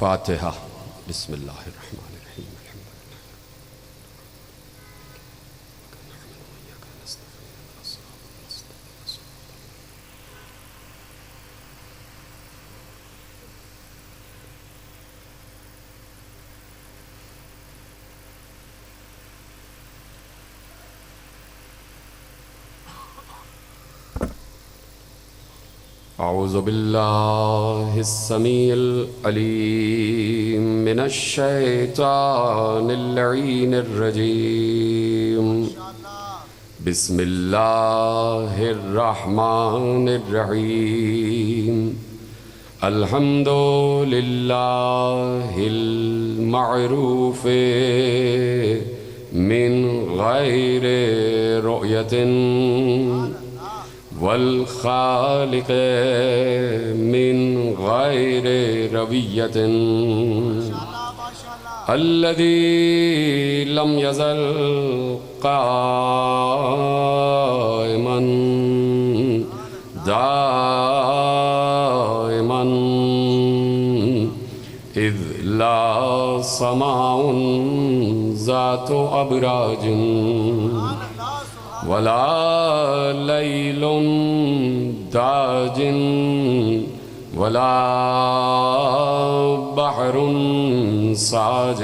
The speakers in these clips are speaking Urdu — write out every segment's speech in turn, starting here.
فاتحہ۔ بسم اللہ الرحمن الرحیم۔ اعوذ باللہ السمیع العلیم من الشیطان اللعین الرجیم۔ بسم اللہ الرحمن الرحیم۔ الحمد للہ المعروف من غیر رؤیت والخالق من غیر رویت الذی لم یزل قائما دائما اذ لا سماء ذات ابراج ولا لیل داج ولا بحر ساج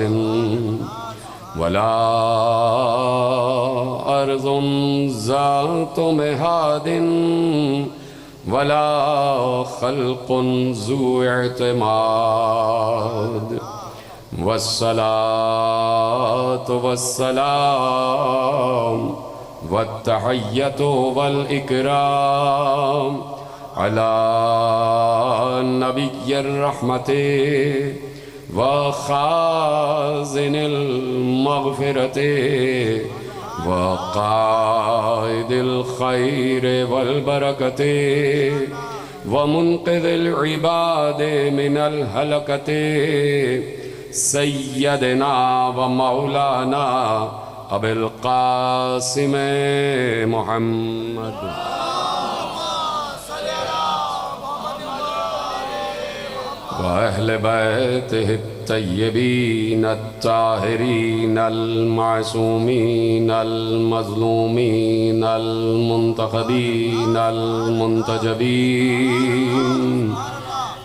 ولا ارض ذات مہاد ولا خلق ذو اعتماد والصلاة والسلام والتحیۃ والاکرام علی نبی الرحمت وخازن المغفرت وقائد الخیر والبرکت ومنقذ العباد من الہلکت سیدنا ومولانا ابو القاسم محمد وأهل بيته الطيبين الطاهرين المعصومين المظلومين المنتخبين المنتجبين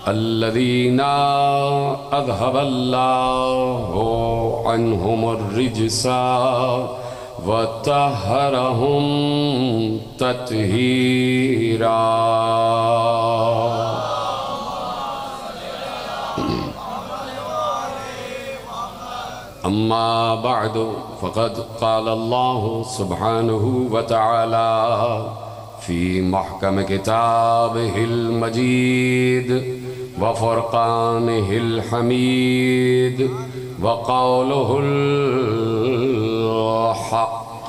الذين أذهب الله عنهم الرجس وطهرهم تطهيرا۔ أما بعد فقد قال الله سبحانه وتعالى في محكم كتابه المجيد وفرقانه الحميد وقوله الحق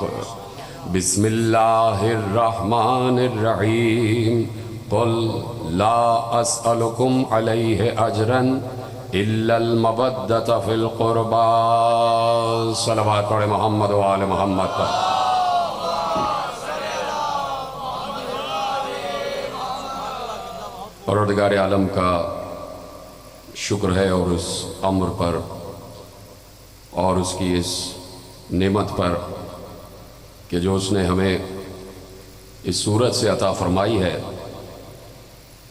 بسم الله الرحمن الرحيم قل لا أسألكم عليه أجرا إلا المودة في القربى۔ صلوات پڑھے محمد و آل محمد پر۔ پروردگار عالم کا شکر ہے اور اس امر پر اور اس کی اس نعمت پر کہ جو اس نے ہمیں اس صورت سے عطا فرمائی ہے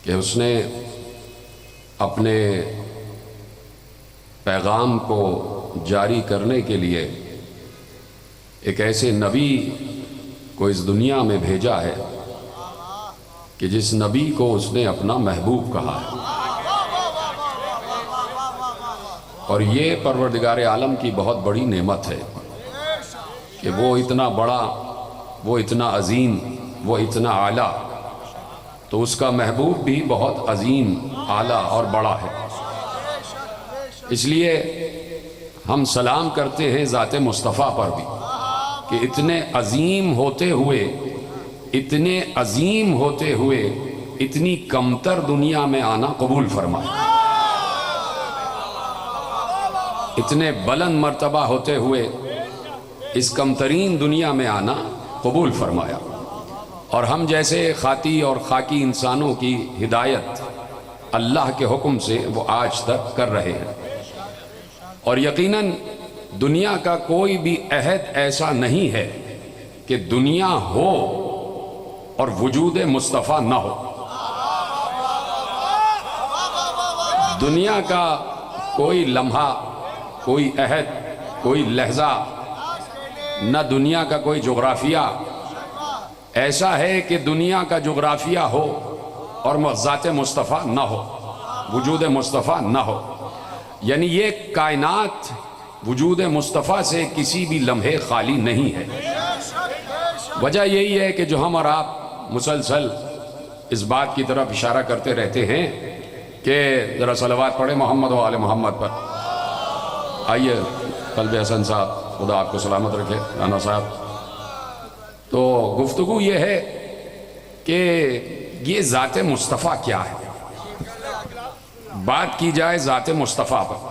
کہ اس نے اپنے پیغام کو جاری کرنے کے لیے ایک ایسے نبی کو اس دنیا میں بھیجا ہے کہ جس نبی کو اس نے اپنا محبوب کہا ہے، اور یہ پروردگار عالم کی بہت بڑی نعمت ہے کہ وہ اتنا بڑا، وہ اتنا عظیم، وہ اتنا اعلیٰ، تو اس کا محبوب بھی بہت عظیم، اعلیٰ اور بڑا ہے۔ اس لیے ہم سلام کرتے ہیں ذات مصطفیٰ پر بھی کہ اتنے عظیم ہوتے ہوئے اتنی کمتر دنیا میں آنا قبول فرمائے، اتنے بلند مرتبہ ہوتے ہوئے اس کمترین دنیا میں آنا قبول فرمایا، اور ہم جیسے خاطی اور خاکی انسانوں کی ہدایت اللہ کے حکم سے وہ آج تک کر رہے ہیں۔ اور یقیناً دنیا کا کوئی بھی عہد ایسا نہیں ہے کہ دنیا ہو اور وجود مصطفیٰ نہ ہو۔ دنیا کا کوئی لمحہ، کوئی عہد، کوئی لحظہ، نہ دنیا کا کوئی جغرافیہ ایسا ہے کہ دنیا کا جغرافیہ ہو اور ذات مصطفیٰ نہ ہو، وجود مصطفیٰ نہ ہو۔ یعنی یہ کائنات وجود مصطفیٰ سے کسی بھی لمحے خالی نہیں ہے۔ وجہ یہی ہے کہ جو ہم اور آپ مسلسل اس بات کی طرف اشارہ کرتے رہتے ہیں کہ ذرا صلوات پڑھیں محمد و آل محمد پر۔ آئیے قلب حسن صاحب، خدا آپ کو سلامت رکھے، رانا صاحب۔ تو گفتگو یہ ہے کہ یہ ذات مصطفیٰ کیا ہے۔ بات کی جائے ذات مصطفیٰ پر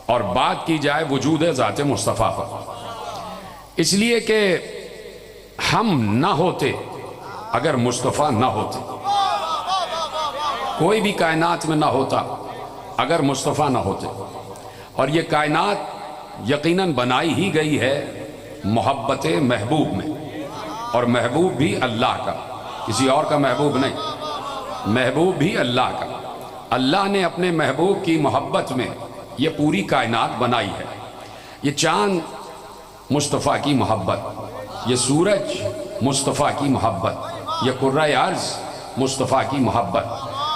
اور بات کی جائے وجود ذات مصطفیٰ پر، اس لیے کہ ہم نہ ہوتے اگر مصطفیٰ نہ ہوتے، کوئی بھی کائنات میں نہ ہوتا اگر مصطفیٰ نہ ہوتے۔ اور یہ کائنات یقیناً بنائی ہی گئی ہے محبت محبوب میں، اور محبوب بھی اللہ کا، کسی اور کا محبوب نہیں، محبوب بھی اللہ کا۔ اللہ نے اپنے محبوب کی محبت میں یہ پوری کائنات بنائی ہے۔ یہ چاند مصطفیٰ کی محبت، یہ سورج مصطفیٰ کی محبت، یہ کرۂ ارض مصطفیٰ کی محبت،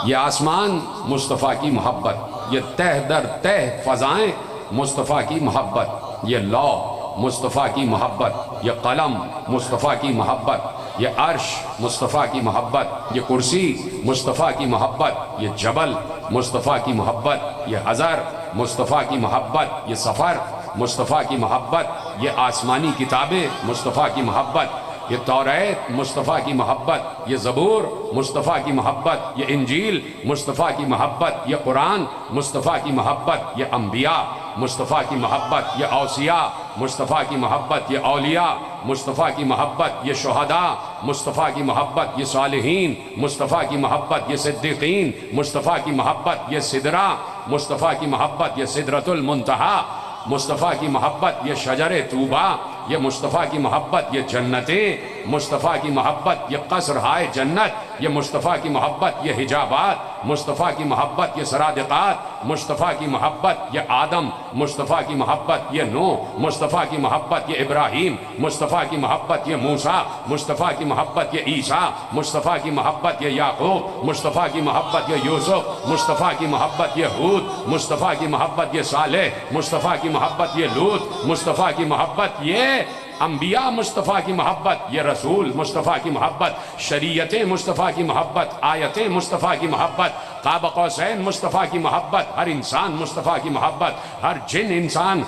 یہ آسمان مصطفیٰ کی محبت، یہ تہ در تہ فضائیں مصطفیٰ کی محبت، یہ لوح مصطفیٰ کی محبت، یہ قلم مصطفیٰ کی محبت، یہ عرش مصطفیٰ کی محبت، یہ کرسی مصطفیٰ کی محبت، یہ جبل مصطفیٰ کی محبت، یہ حضر مصطفیٰ کی محبت، یہ سفر مصطفیٰ کی محبت، یہ آسمانی کتابیں مصطفیٰ کی محبت، یہ توریت مصطفیٰ کی محبت، یہ زبور مصطفیٰ کی محبت، یہ انجیل مصطفیٰ کی محبت، یہ قرآن مصطفیٰ کی محبت، یہ انبیاء مصطفیٰ کی محبت، یہ اوصیاء مصطفیٰ کی محبت، یہ اولیاء مصطفیٰ کی محبت، یہ شہداء مصطفیٰ کی محبت، یہ صالحین مصطفیٰ کی محبت، یہ صدیقین مصطفیٰ کی محبت، یہ سدرہ مصطفیٰ کی محبت، یہ سدرۃ المنتہا مصطفیٰ کی محبت، یہ شجر طوبہ یہ مصطفیٰ کی محبت، یہ جنتیں مصطفیٰ کی محبت، یہ قصر ہائے جنت یہ مصطفیٰ کی محبت، یہ حجابات مصطفیٰ کی محبت، یہ سرادقات مصطفیٰ کی محبت، یہ آدم مصطفیٰ کی محبت، یہ نوح مصطفیٰ کی محبت، یہ ابراہیم مصطفیٰ کی محبت، یہ موسیٰ مصطفیٰ کی محبت، یہ عیسیٰ مصطفیٰ کی محبت، یہ یعقوب مصطفیٰ کی محبت، یہ یوسف مصطفیٰ کی محبت، یہ ہود مصطفیٰ کی محبت، یہ صالح مصطفیٰ کی محبت، یہ لوط مصطفیٰ کی محبت، یہ انبیاء مصطفیٰ کی محبت، یہ رسول مصطفیٰ کی محبت، شریعتیں مصطفیٰ کی محبت، آیتیں مصطفیٰ کی محبت، قاب قوسین مصطفیٰ کی محبت، ہر انسان مصطفیٰ کی محبت، ہر جن انسان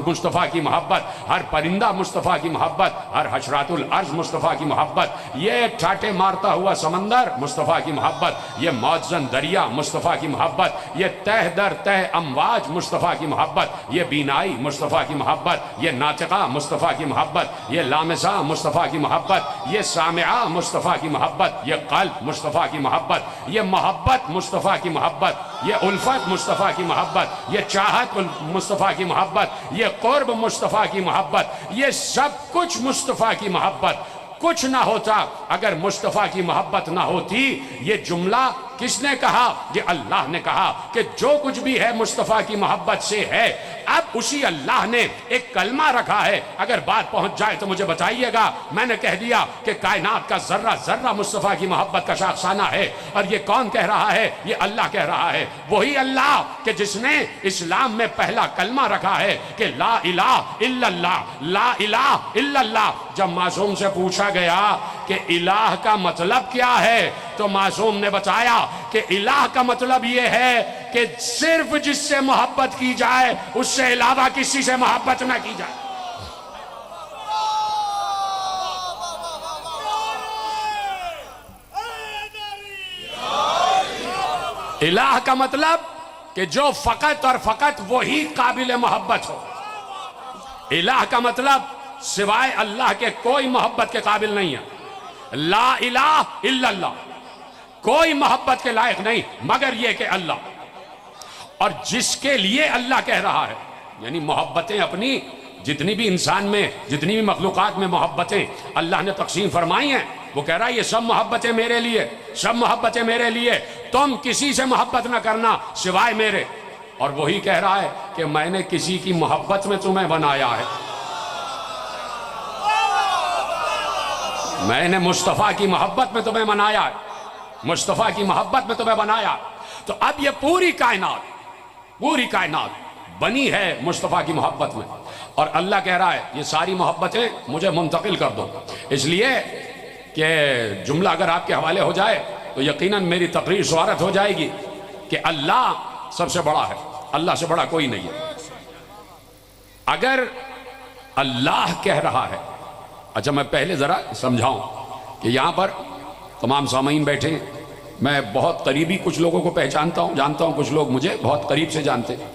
مصطفیٰ کی محبت، ہر پرندہ مصطفیٰ کی محبت، ہر حشرات الارض مصطفیٰ کی محبت، یہ ٹھاٹے مارتا ہوا سمندر مصطفیٰ کی محبت، یہ موجزن دریا مصطفیٰ کی محبت، یہ تہ در تہ امواج مصطفیٰ کی محبت، یہ بینائی مصطفیٰ کی محبت، یہ ناطقہ مصطفیٰ کی محبت، یہ لامسہ مصطفیٰ کی محبت، یہ سامعہ مصطفیٰ کی محبت، یہ قلب مصطفیٰ کی محبت، یہ محبت مصطفیٰ کی محبت، یہ الفت مصطفیٰ کی محبت، یہ چاہت مصطفیٰ کی محبت، یہ قرب مصطفیٰ کی محبت، یہ سب کچھ مصطفیٰ کی محبت۔ کچھ نہ ہوتا اگر مصطفیٰ کی محبت نہ ہوتی۔ یہ جملہ کس نے کہا؟ یہ اللہ نے کہا کہ جو کچھ بھی ہے مصطفیٰ کی محبت سے ہے۔ اب اسی اللہ نے ایک کلمہ رکھا ہے، اگر بات پہنچ جائے تو مجھے بتائیے گا۔ میں نے کہہ دیا کہ کائنات کا ذرہ ذرہ مصطفیٰ کی محبت کا شاخسانہ ہے، اور یہ کون کہہ رہا ہے؟ یہ اللہ کہہ رہا ہے، وہی اللہ کہ جس نے اسلام میں پہلا کلمہ رکھا ہے کہ لا الہ الا اللہ، لا الہ الا اللہ۔ جب معصوم سے پوچھا گیا کہ الہ کا مطلب کیا ہے تو معصوم نے بتایا کہ الہ کا مطلب یہ ہے کہ صرف جس سے محبت کی جائے اس سے علاوہ کسی سے محبت نہ کی جائے۔ الہ کا مطلب کہ جو فقط اور فقط وہی قابل محبت ہو۔ الہ کا مطلب سوائے اللہ کے کوئی محبت کے قابل نہیں ہے۔ لا الہ الا اللہ، کوئی محبت کے لائق نہیں مگر یہ کہ اللہ. اور جس کے لیے اللہ کہہ رہا ہے، یعنی محبتیں اپنی جتنی بھی انسان میں، جتنی بھی مخلوقات میں محبتیں اللہ نے تقسیم فرمائی ہیں، وہ کہہ رہا ہے یہ سب محبتیں میرے لیے، سب محبتیں میرے لیے، تم کسی سے محبت نہ کرنا سوائے میرے. اور وہی کہہ رہا ہے کہ میں نے کسی کی محبت میں تمہیں بنایا ہے، میں نے مصطفیٰ کی محبت میں تمہیں بنایا ہے، مصطفیٰ کی محبت میں تمہیں بنایا. تو اب یہ پوری کائنات بنی ہے مصطفیٰ کی محبت میں، اور اللہ کہہ رہا ہے یہ ساری محبتیں مجھے منتقل کر دو. اس لیے کہ جملہ اگر آپ کے حوالے ہو جائے تو یقیناً میری تقریر سوارت ہو جائے گی کہ اللہ سب سے بڑا ہے، اللہ سے بڑا کوئی نہیں ہے. اگر اللہ کہہ رہا ہے، اچھا میں پہلے ذرا سمجھاؤں کہ یہاں پر تمام سامعین بیٹھے ہیں، میں بہت قریبی کچھ لوگوں کو پہچانتا ہوں، جانتا ہوں کچھ لوگ مجھے بہت قریب سے جانتے ہیں.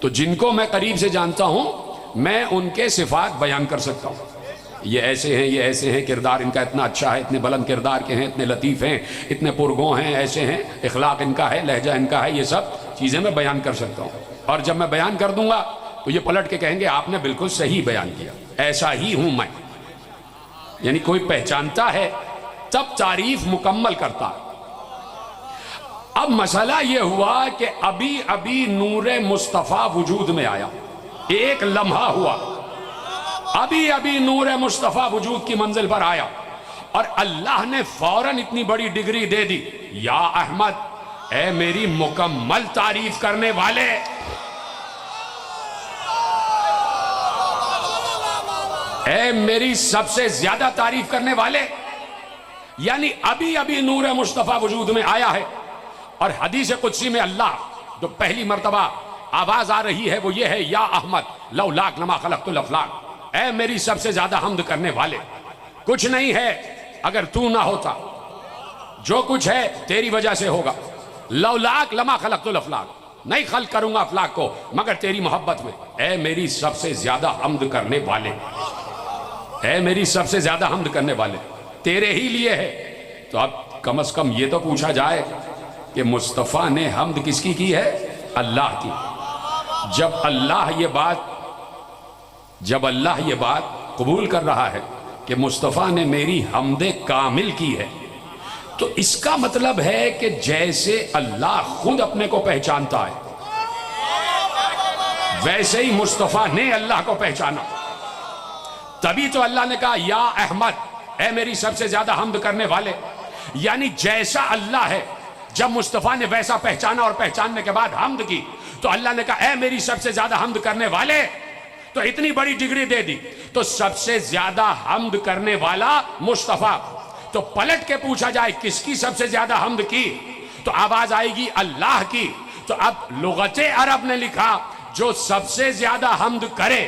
تو جن کو میں قریب سے جانتا ہوں میں ان کے صفات بیان کر سکتا ہوں، یہ ایسے ہیں، یہ ایسے ہیں، کردار ان کا اتنا اچھا ہے، اتنے بلند کردار کے ہیں، اتنے لطیف ہیں، اتنے پرگوں ہیں، ایسے ہیں، اخلاق ان کا ہے، لہجہ ان کا ہے، یہ سب چیزیں میں بیان کر سکتا ہوں. اور جب میں بیان کر دوں گا تو یہ پلٹ کے کہیں گے آپ نے بالکل صحیح بیان کیا، ایسا ہی ہوں میں. یعنی کوئی پہچانتا ہے تب تعریف مکمل کرتا ہے. اب مسئلہ یہ ہوا کہ ابھی نور مصطفیٰ وجود میں آیا، ایک لمحہ ہوا، ابھی نور مصطفیٰ وجود کی منزل پر آیا، اور اللہ نے فوراً اتنی بڑی ڈگری دے دی، یا احمد اے میری مکمل تعریف کرنے والے، اے میری سب سے زیادہ تعریف کرنے والے. یعنی ابھی نور مصطفیٰ وجود میں آیا ہے. اور حدیث قدسی میں اللہ جو پہلی مرتبہ آواز آ رہی ہے وہ یہ ہے، یا احمد لولاک لما خلقت الافلاک، اے میری سب سے زیادہ حمد کرنے والے، کچھ نہیں ہے اگر تو نہ ہوتا، جو کچھ ہے تیری وجہ سے ہوگا. لولاک لما خلقت الافلاک، نہیں خلق کروں گا افلاک کو مگر تیری محبت میں. اے میری سب سے زیادہ حمد کرنے والے، اے میری سب سے زیادہ حمد کرنے والے، تیرے ہی لیے ہے. تو اب کم از کم یہ تو پوچھا جائے کہ مصطفیٰ نے حمد کس کی ہے؟ اللہ کی. جب اللہ یہ بات قبول کر رہا ہے کہ مصطفیٰ نے میری حمد کامل کی ہے، تو اس کا مطلب ہے کہ جیسے اللہ خود اپنے کو پہچانتا ہے ویسے ہی مصطفیٰ نے اللہ کو پہچانا. تبھی تو اللہ نے کہا یا احمد اے میری سب سے زیادہ حمد کرنے والے. یعنی جیسا اللہ ہے، جب مصطفیٰ نے ویسا پہچانا اور پہچاننے کے بعد حمد کی تو اللہ نے کہا اے میری سب سے زیادہ حمد کرنے والے، تو اتنی بڑی ڈگری دے دی. تو سب سے زیادہ حمد کرنے والا مصطفیٰ. تو پلٹ کے پوچھا جائے کس کی سب سے زیادہ حمد کی، تو آواز آئے گی اللہ کی. تو اب لغت عرب نے لکھا جو سب سے زیادہ حمد کرے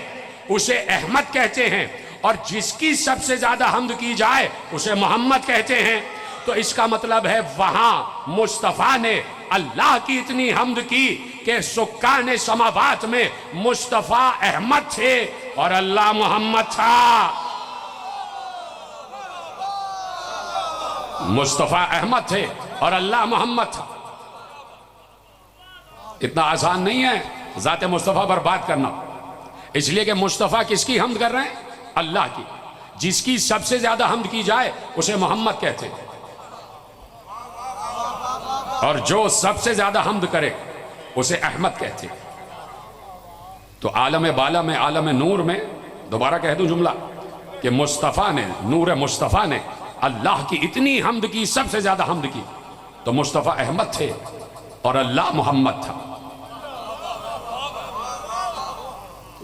اسے احمد کہتے ہیں، اور جس کی سب سے زیادہ حمد کی جائے اسے محمد کہتے ہیں. تو اس کا مطلب ہے وہاں مصطفیٰ نے اللہ کی اتنی حمد کی کہ سکان سماوات میں مصطفیٰ احمد تھے اور اللہ محمد تھا. مصطفیٰ احمد تھے اور اللہ محمد تھا. اتنا آسان نہیں ہے ذات مصطفیٰ پر بات کرنا، اس لیے کہ مصطفیٰ کس کی حمد کر رہے ہیں؟ اللہ کی. جس کی سب سے زیادہ حمد کی جائے اسے محمد کہتے ہیں، اور جو سب سے زیادہ حمد کرے اسے احمد کہتے ہیں. تو عالم بالا میں، عالم نور میں، دوبارہ کہہ دوں جملہ کہ مصطفیٰ نے، نور مصطفیٰ نے اللہ کی اتنی حمد کی، سب سے زیادہ حمد کی، تو مصطفیٰ احمد تھے اور اللہ محمد تھا.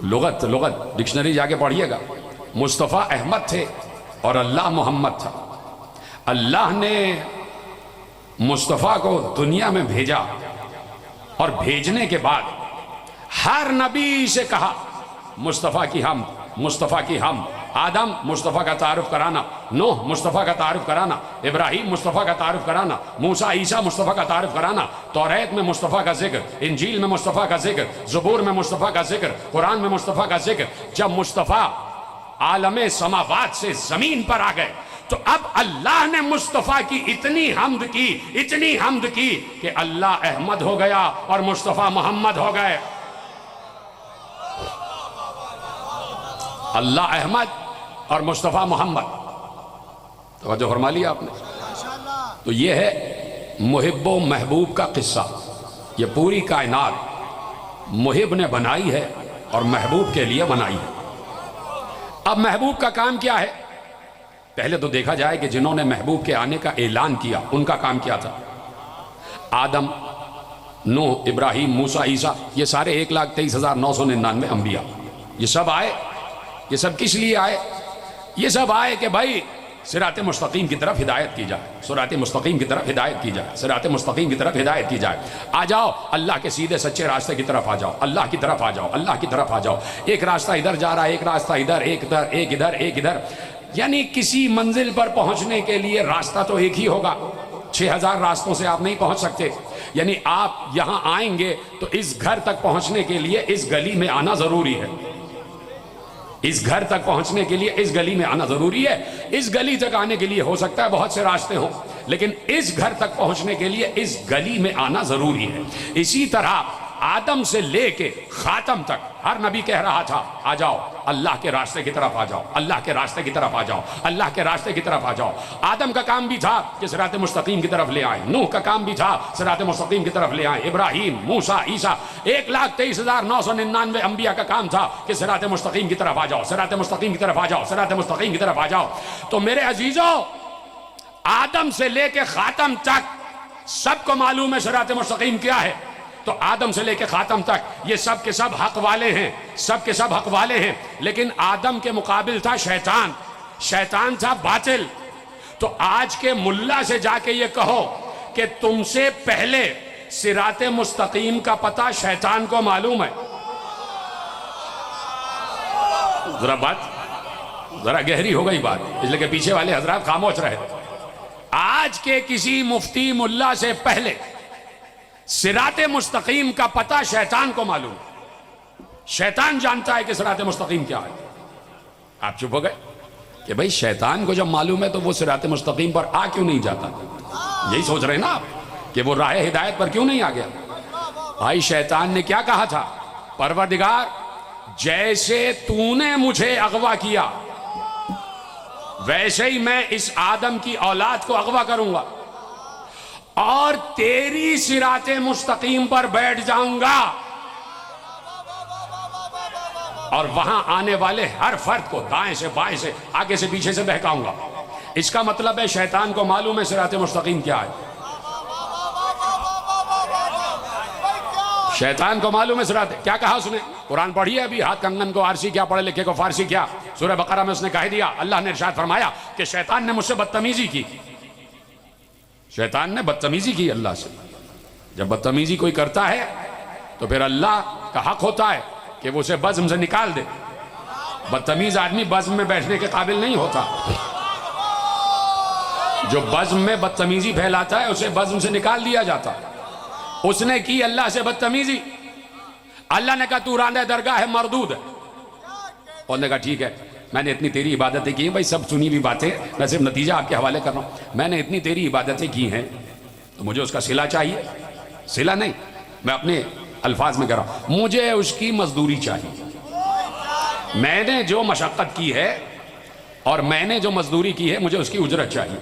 لغت ڈکشنری جا کے پڑھیے گا. مصطفیٰ احمد تھے اور اللہ محمد تھا. اللہ نے مصطفیٰ کو دنیا میں بھیجا اور بھیجنے کے بعد ہر نبی سے کہا مصطفیٰ کی حمد، مصطفیٰ کی حمد. آدم مصطفیٰ کا تعارف کرانا، نوح مصطفیٰ کا تعارف کرانا، ابراہیم مصطفیٰ کا تعارف کرانا، موسیٰ عیسیٰ مصطفیٰ کا تعارف کرانا، توریت میں مصطفیٰ کا ذکر، انجیل میں مصطفیٰ کا ذکر، زبور میں مصطفیٰ کا ذکر، قرآن میں مصطفیٰ کا ذکر. جب مصطفیٰ عالم سماوات سے زمین پر آ گئے تو اب اللہ نے مصطفیٰ کی اتنی حمد کی کہ اللہ احمد ہو گیا اور مصطفیٰ محمد ہو گئے. اللہ احمد اور مصطفیٰ محمد. توجہ فرما لیا آپ نے. تو یہ ہے محب و محبوب کا قصہ. یہ پوری کائنات محب نے بنائی ہے اور محبوب کے لیے بنائی ہے. اب محبوب کا کام کیا ہے؟ پہلے تو دیکھا جائے کہ جنہوں نے محبوب کے آنے کا اعلان کیا ان کا کام کیا تھا. آدم، نوح، ابراہیم، موسیٰ، عیسیٰ، یہ سارے 1,23,999 انبیاء یہ سب آئے. یہ سب کس لیے آئے؟ یہ سب آئے کہ بھائی صراط مستقیم کی طرف ہدایت کی جائے، صراط مستقیم کی طرف ہدایت کی جائے، صراط مستقیم کی طرف ہدایت کی جائے. آ جاؤ اللہ کے سیدھے سچے راستے کی طرف آ جاؤ، اللہ کی طرف آ جاؤ، اللہ کی طرف آ جاؤ. ایک راستہ ادھر جا رہا ہے، ایک راستہ ادھر، ایک ادھر، ایک ادھر، ایک ادھر. یعنی کسی منزل پر پہنچنے کے لیے راستہ تو ایک ہی ہوگا. 6,000 راستوں سے آپ نہیں پہنچ سکتے. یعنی آپ یہاں آئیں گے تو اس گھر تک پہنچنے کے لیے اس گلی میں آنا ضروری ہے. اس گھر تک پہنچنے کے لیے اس گلی میں آنا ضروری ہے. اس گلی تک آنے کے لیے ہو سکتا ہے بہت سے راستے ہوں، لیکن اس گھر تک پہنچنے کے لیے اس گلی میں آنا ضروری ہے. اسی طرح آدم سے لے کے خاتم تک ہر نبی کہہ رہا تھا آ جاؤ اللہ کے راستے کی طرف آ جاؤ، اللہ کے راستے کی طرف آ جاؤ، اللہ کے راستے کی طرف آ جاؤ. آدم کا کام بھی تھا کہ صراط مستقیم کی طرف لے آئے. نوح کا کام بھی تھا صراط مستقیم کی طرف لے آئے. ابراہیم، موسیٰ، عیسیٰ، 1,23,999 انبیاء کا کام تھا کہ صراط مستقیم کی طرف آ جاؤ، صراط مستقیم کی طرف آ جاؤ، صراط مستقیم کی طرف آ جاؤ. تو میرے عزیزو، آدم سے لے کے خاتم تک سب کو معلوم ہے صراط مستقیم کیا ہے. تو آدم سے لے کے خاتم تک یہ سب کے سب حق والے ہیں، سب کے سب حق والے ہیں. لیکن آدم کے مقابل تھا شیطان. شیطان تھا باطل. تو آج کے ملا سے جا کے یہ کہو کہ تم سے پہلے صراط مستقیم کا پتہ شیطان کو معلوم ہے. ذرا بات ذرا گہری ہو گئی بات، اس لیے کہ پیچھے والے حضرات خاموش رہے. آج کے کسی مفتی ملا سے پہلے صراط مستقیم کا پتہ شیطان کو معلوم. شیطان جانتا ہے کہ صراط مستقیم کیا ہے. آپ چپ ہو گئے کہ بھئی شیطان کو جب معلوم ہے تو وہ صراط مستقیم پر آ کیوں نہیں جاتا؟ یہی سوچ رہے ہیں نا آپ کہ وہ راہ ہدایت پر کیوں نہیں آ گیا؟ بھائی شیطان نے کیا کہا تھا؟ پروردگار جیسے تو نے مجھے اغوا کیا ویسے ہی میں اس آدم کی اولاد کو اغوا کروں گا اور تیری صراط مستقیم پر بیٹھ جاؤں گا اور وہاں آنے والے ہر فرد کو دائیں سے بائیں سے آگے سے پیچھے سے بہکاؤں گا. اس کا مطلب ہے شیطان کو معلوم ہے صراط مستقیم کیا ہے. شیطان کو معلوم ہے صراط. کیا کہا اس نے؟ قرآن پڑھی ہے ابھی. ہاتھ کنگن کو عارسی کیا، پڑھے لکھے کو فارسی کیا. سورہ بقرہ میں اس نے کہہ دیا، اللہ نے ارشاد فرمایا کہ شیطان نے مجھ سے بدتمیزی کی. شیطان نے بدتمیزی کی اللہ سے. جب بدتمیزی کوئی کرتا ہے تو پھر اللہ کا حق ہوتا ہے کہ وہ اسے بزم سے نکال دے. بدتمیز آدمی بزم میں بیٹھنے کے قابل نہیں ہوتا. جو بزم میں بدتمیزی پھیلاتا ہے اسے بزم سے نکال دیا جاتا. اس نے کی اللہ سے بدتمیزی. اللہ نے کہا تو راندہ درگاہ ہے، مردود ہے. اور نے کہا ٹھیک ہے، میں نے اتنی تیری عبادتیں کی ہیں. بھائی سب سنی بھی باتیں، میں صرف نتیجہ آپ کے حوالے کر رہا ہوں. میں نے اتنی تیری عبادتیں کی ہیں تو مجھے اس کا صلہ چاہیے. صلہ نہیں، میں اپنے الفاظ میں کہہ رہا ہوں، مجھے اس کی مزدوری چاہیے. میں نے جو مشقت کی ہے اور میں نے جو مزدوری کی ہے مجھے اس کی اجرت چاہیے.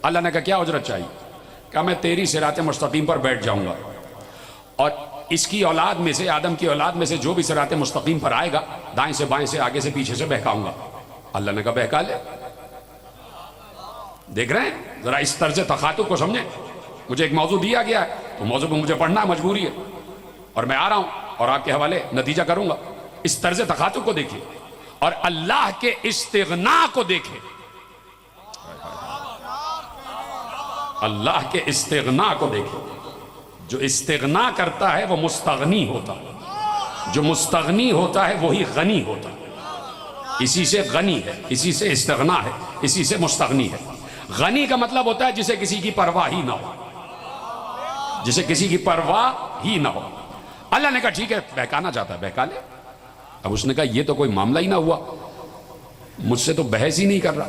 اللہ نے کہا کیا اجرت چاہیے؟ کہا میں تیری صراط مستقیم پر بیٹھ جاؤں گا اور اس کی اولاد میں سے، آدم کی اولاد میں سے جو بھی صراط مستقیم پر آئے گا دائیں سے بائیں سے آگے سے پیچھے سے بہکاؤں گا. اللہ نے کہا بہکا لے. دیکھ رہے ہیں ذرا اس طرز تخاطب کو سمجھیں. مجھے ایک موضوع دیا گیا ہے تو موضوع کو مجھے پڑھنا مجبوری ہے اور میں آ رہا ہوں اور آپ کے حوالے نتیجہ کروں گا. اس طرز تخاطب کو دیکھیں اور اللہ کے استغنا کو دیکھیں. اللہ کے استغنا کو دیکھیں. جو استغنا کرتا ہے وہ مستغنی ہوتا ہے. جو مستغنی ہوتا ہے وہی غنی ہوتا ہے. اسی سے غنی ہے، اسی سے استغنا ہے، اسی سے مستغنی ہے. غنی کا مطلب ہوتا ہے جسے کسی کی پرواہ ہی نہ ہو، جسے کسی کی پرواہ ہی نہ ہو. اللہ نے کہا ٹھیک ہے، بہکانا چاہتا ہے بہکا لے. اب اس نے کہا یہ تو کوئی معاملہ ہی نہ ہوا، مجھ سے تو بحث ہی نہیں کر رہا.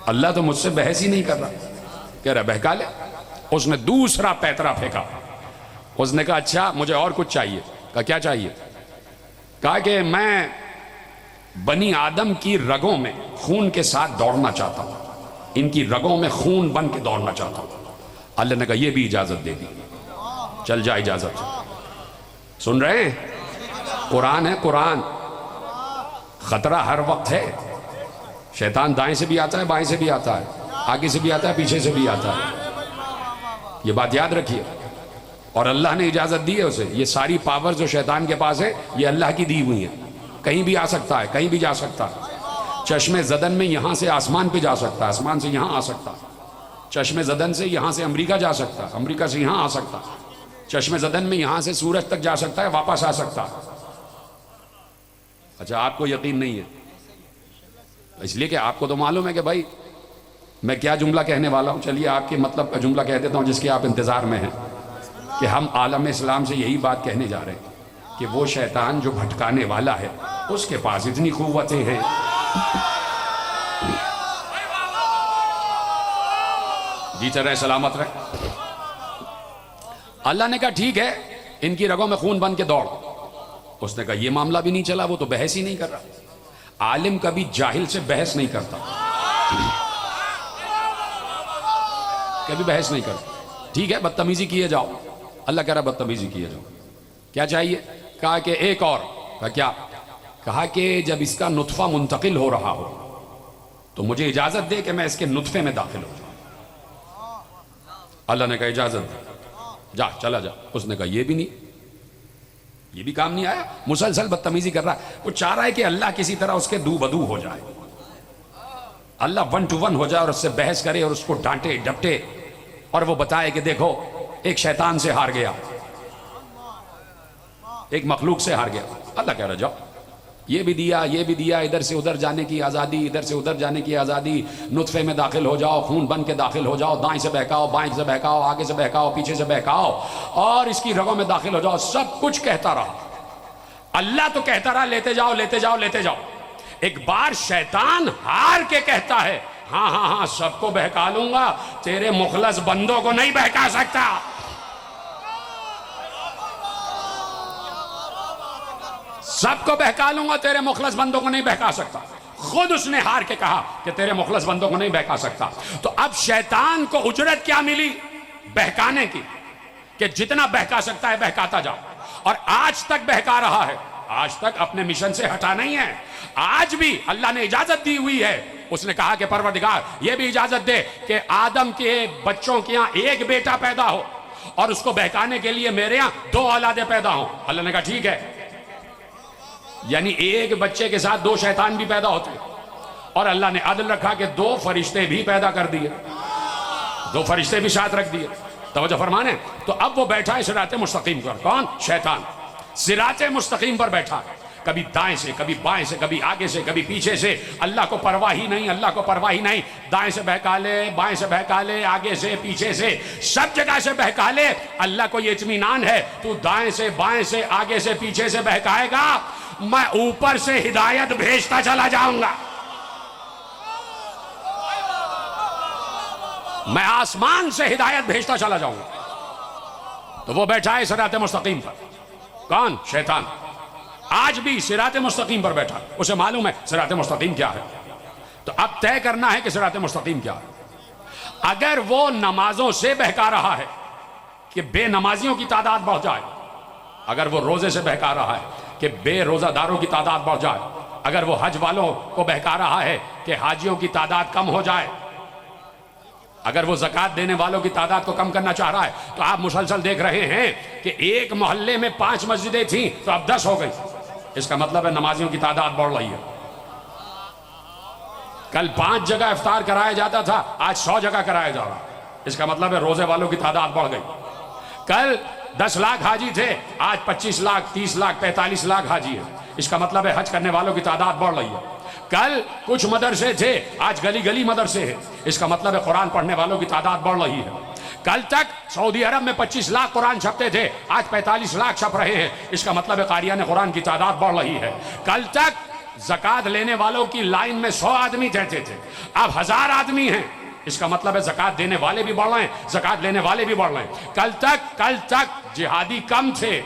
اللہ تو مجھ سے بحث ہی نہیں کر رہا. کہہ رہا بہکا لے. اس نے دوسرا پیترا پھینکا. اس نے کہا اچھا مجھے اور کچھ چاہیے. کہا کیا چاہیے؟ کہا کہ میں بنی آدم کی رگوں میں خون کے ساتھ دوڑنا چاہتا ہوں, ان کی رگوں میں خون بن کے دوڑنا چاہتا ہوں. اللہ نے کہا یہ بھی اجازت دے دی, چل جا اجازت. سن رہے ہیں؟ قرآن ہے قرآن. خطرہ ہر وقت ہے. شیطان دائیں سے بھی آتا ہے, بائیں سے بھی آتا ہے, آگے سے بھی آتا ہے, پیچھے سے بھی آتا ہے. یہ بات یاد رکھیے. اور اللہ نے اجازت دی ہے اسے. یہ ساری پاور جو شیطان کے پاس ہے یہ اللہ کی دی ہوئی ہیں. کہیں بھی آ سکتا ہے, کہیں بھی جا سکتا ہے. چشم زدن میں یہاں سے آسمان پہ جا سکتا ہے, آسمان سے یہاں آ سکتا ہے. چشم زدن سے یہاں سے امریکہ جا سکتا ہے, امریکہ سے یہاں آ سکتا ہے. چشم زدن میں یہاں سے سورج تک جا سکتا ہے, واپس آ سکتا ہے. اچھا آپ کو یقین نہیں ہے اس لیے کہ آپ کو تو معلوم ہے کہ بھائی میں کیا جملہ کہنے والا ہوں. چلیے آپ کے مطلب کا جملہ کہہ دیتا ہوں جس کے آپ انتظار میں ہیں, کہ ہم عالم اسلام سے یہی بات کہنے جا رہے ہیں کہ وہ شیطان جو بھٹکانے والا ہے اس کے پاس اتنی قوتیں ہیں. جیتے رہے, سلامت رہے. اللہ نے کہا ٹھیک ہے ان کی رگوں میں خون بن کے دوڑ. اس نے کہا یہ معاملہ بھی نہیں چلا, وہ تو بحث ہی نہیں کر رہا. عالم کبھی جاہل سے بحث نہیں کرتا, کبھی بحث نہیں کرتا. ٹھیک ہے بدتمیزی کیے جاؤ. اللہ کہہ رہا بدتمیزی کیے جاؤ. کیا چاہیے؟ کہا کہ ایک اور. کہا کیا؟ کہا کہ جب اس کا نطفہ منتقل ہو رہا ہو تو مجھے اجازت دے کہ میں اس کے نطفے میں داخل ہو جاؤں. اللہ نے کہا اجازت دے, جا چلا جا. اس نے کہا یہ بھی نہیں, یہ بھی کام نہیں آیا. مسلسل بدتمیزی کر رہا ہے. وہ چاہ رہا ہے کہ اللہ کسی طرح اس کے دو بدو ہو جائے, اللہ 1 to 1 ہو جائے اور اس سے بحث کرے اور اس کو ڈانٹے ڈپٹے اور وہ بتائے کہ دیکھو ایک شیطان سے ہار گیا, ایک مخلوق سے ہار گیا. اللہ کہہ رہا جاؤ, یہ بھی دیا, یہ بھی دیا, ادھر سے ادھر جانے کی آزادی, ادھر سے ادھر جانے کی آزادی. نطفے میں داخل ہو جاؤ, خون بن کے داخل ہو جاؤ, دائیں سے بہکاؤ, بائیں سے بہکاؤ, آگے سے بہکاؤ, پیچھے سے بہکاؤ اور اس کی رگوں میں داخل ہو جاؤ. سب کچھ کہتا رہا. اللہ تو کہتا رہا لیتے جاؤ لیتے جاؤ لیتے جاؤ. ایک بار شیطان ہار کے کہتا ہے ہاں ہاں ہاں سب کو بہکا لوں گا, تیرے مخلص بندوں کو نہیں بہکا سکتا. سب کو بہکا لوں گا, تیرے مخلص بندوں کو نہیں بہکا سکتا. خود اس نے ہار کے کہا کہ تیرے مخلص بندوں کو نہیں بہکا سکتا. تو اب شیطان کو اجرت کیا ملی؟ بہکانے کی, کہ جتنا بہکا سکتا ہے بہکاتا جاؤ. اور آج تک بہکا رہا ہے, آج تک اپنے مشن سے ہٹا نہیں ہے. آج بھی اللہ نے اجازت دی ہوئی ہے. اس نے کہا کہ پروردگار یہ بھی اجازت دے کہ آدم کے بچوں کے یہاں ایک بیٹا پیدا ہو اور اس کو بہکانے کے لیے میرے یہاں 2 اولادیں پیدا ہوں. اللہ نے کہا ٹھیک ہے. یعنی ایک بچے کے ساتھ 2 شیطان بھی پیدا ہوتے, اور اللہ نے عدل رکھا کہ 2 فرشتے بھی پیدا کر دیے, 2 فرشتے بھی ساتھ رکھ دیے. توجہ فرمانے. تو اب وہ بیٹھا ہے صراط مستقیم پر. کون؟ شیطان. صراط مستقیم پر بیٹھا, کبھی دائیں سے, کبھی بائیں سے, کبھی آگے سے, کبھی پیچھے سے. اللہ کو پرواہ ہی نہیں, اللہ کو پرواہ ہی نہیں. دائیں سے بہکا لے, بائیں سے بہکا لے, آگے سے, پیچھے سے, سب جگہ سے بہکا لے. اللہ کو یہ اطمینان ہے تو دائیں سے, بائیں سے, آگے سے, پیچھے سے بہکائے گا, میں اوپر سے ہدایت بھیجتا چلا جاؤں گا. میں آسمان سے ہدایت بھیجتا چلا جاؤں گا. تو وہ بیٹھا ہے صراط مستقیم پر. کون؟ شیطان. آج بھی صراط مستقیم پر بیٹھا, اسے معلوم ہے صراط مستقیم کیا ہے. تو اب طے کرنا ہے کہ صراط مستقیم کیا ہے. اگر وہ نمازوں سے بہکا رہا ہے کہ بے نمازیوں کی تعداد بڑھ جائے, اگر وہ روزے سے بہکا رہا ہے کہ بے روزہ داروں کی تعداد بڑھ جائے, اگر وہ حج والوں کو بہکا رہا ہے کہ حاجیوں کی تعداد کم ہو جائے, اگر وہ زکوٰۃ دینے والوں کی تعداد کو کم کرنا چاہ رہا ہے, تو آپ مسلسل دیکھ رہے ہیں کہ ایک محلے میں 5 مسجدیں تھیں تو اب 10 ہو گئی. اس کا مطلب ہے نمازیوں کی تعداد بڑھ رہی ہے. کل 5 جگہ افطار کرایا جاتا تھا, آج 100 جگہ کرایا جا رہا. اس کا مطلب ہے روزے والوں کی تعداد بڑھ گئی. کل 10 لاکھ حاجی تھے, آج 25 لاکھ, 30 لاکھ, 45 لاکھ حاجی ہیں. اس کا مطلب ہے حج کرنے والوں کی تعداد بڑھ رہی ہے. کل کچھ مدرسے تھے, آج گلی گلی مدرسے ہیں. اس کا مطلب ہے قرآن پڑھنے والوں کی تعداد بڑھ رہی ہے. کل تک سعودی عرب میں 25 لاکھ قرآن چھپتے تھے, آج 45 لاکھ چھپ رہے ہیں. اس کا مطلب ہے قاریان قرآن کی تعداد بڑھ رہی ہے. کل تک زکات لینے والوں کی لائن میں 100 آدمی رہتے تھے، اب 1000 آدمی ہیں۔ اس کا مطلب ہے زکات دینے والے بھی بڑھ رہے ہیں، زکات لینے والے بھی بڑھ رہے ہیں۔ کل تک جہادی کم تھے،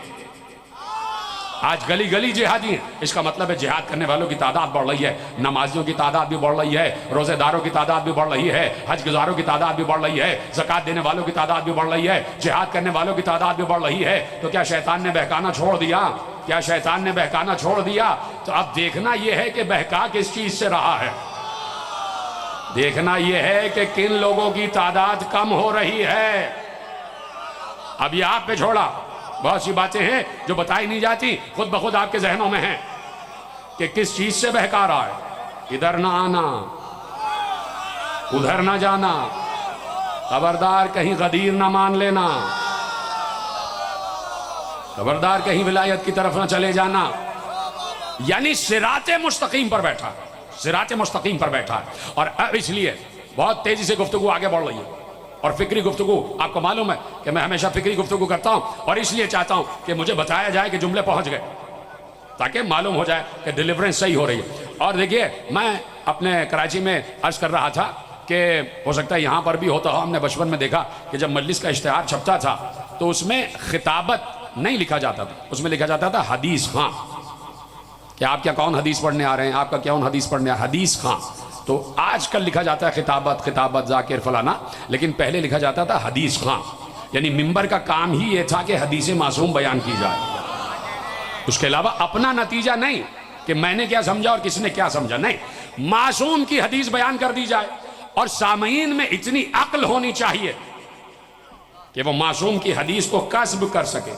آج گلی گلی جہادی ہیں۔ اس کا مطلب ہے جہاد کرنے والوں کی تعداد بڑھ رہی ہے، نمازیوں کی تعداد بھی بڑھ رہی ہے، روزہ داروں کی تعداد بھی بڑھ رہی ہے، حج گزاروں کی تعداد بھی بڑھ رہی ہے، زکات دینے والوں کی تعداد بھی بڑھ رہی ہے، جہاد کرنے والوں کی تعداد بھی بڑھ رہی ہے۔ تو کیا شیطان نے بہکانا چھوڑ دیا؟ کیا شیطان نے بہکانا چھوڑ دیا؟ تو اب دیکھنا یہ ہے کہ بہکا کس چیز سے رہا ہے، دیکھنا یہ ہے کہ کن لوگوں کی تعداد کم ہو رہی ہے۔ اب یہ آپ پہ چھوڑا، بہت سی باتیں ہیں جو بتائی نہیں جاتی، خود بخود آپ کے ذہنوں میں ہیں کہ کس چیز سے بہکا رہا ہے۔ ادھر نہ آنا، ادھر نہ جانا، خبردار کہیں غدیر نہ مان لینا، خبردار کہیں ولایت کی طرف نہ چلے جانا۔ یعنی صراط مستقیم پر بیٹھا، صراط مستقیم پر بیٹھا ہے۔ اور اب اس لیے بہت تیزی سے گفتگو آگے بڑھ رہی ہے، اور فکری گفتگو، آپ کو معلوم ہے کہ میں ہمیشہ فکری گفتگو کرتا ہوں، اور اس لیے چاہتا ہوں کہ مجھے بتایا جائے کہ جملے پہنچ گئے، تاکہ معلوم ہو جائے کہ ڈیلیورنس صحیح ہو رہی ہے۔ اور دیکھیے، میں اپنے کراچی میں عرض کر رہا تھا کہ ہو سکتا ہے یہاں پر بھی ہوتا ہو، ہم نے بچپن میں دیکھا کہ جب مجلس کا اشتہار چھپتا تھا تو اس میں خطابت نہیں لکھا جاتا تھا، اس میں لکھا جاتا تھا حدیث خاں، کہ آپ کیا کون حدیث پڑھنے آ رہے ہیں، آپ کا کون حدیث پڑھنے حدیث خاں۔ تو آج کل لکھا جاتا ہے خطابت ذاکر فلانا، لیکن پہلے لکھا جاتا تھا حدیث خاں، یعنی ممبر کا کام ہی یہ تھا کہ حدیث معصوم بیان کی جائے، اس کے علاوہ اپنا نتیجہ نہیں کہ میں نے کیا سمجھا اور کس نے کیا سمجھا، نہیں، معصوم کی حدیث بیان کر دی جائے، اور سامعین میں اتنی عقل ہونی چاہیے کہ وہ معصوم کی حدیث کو کسب کر سکے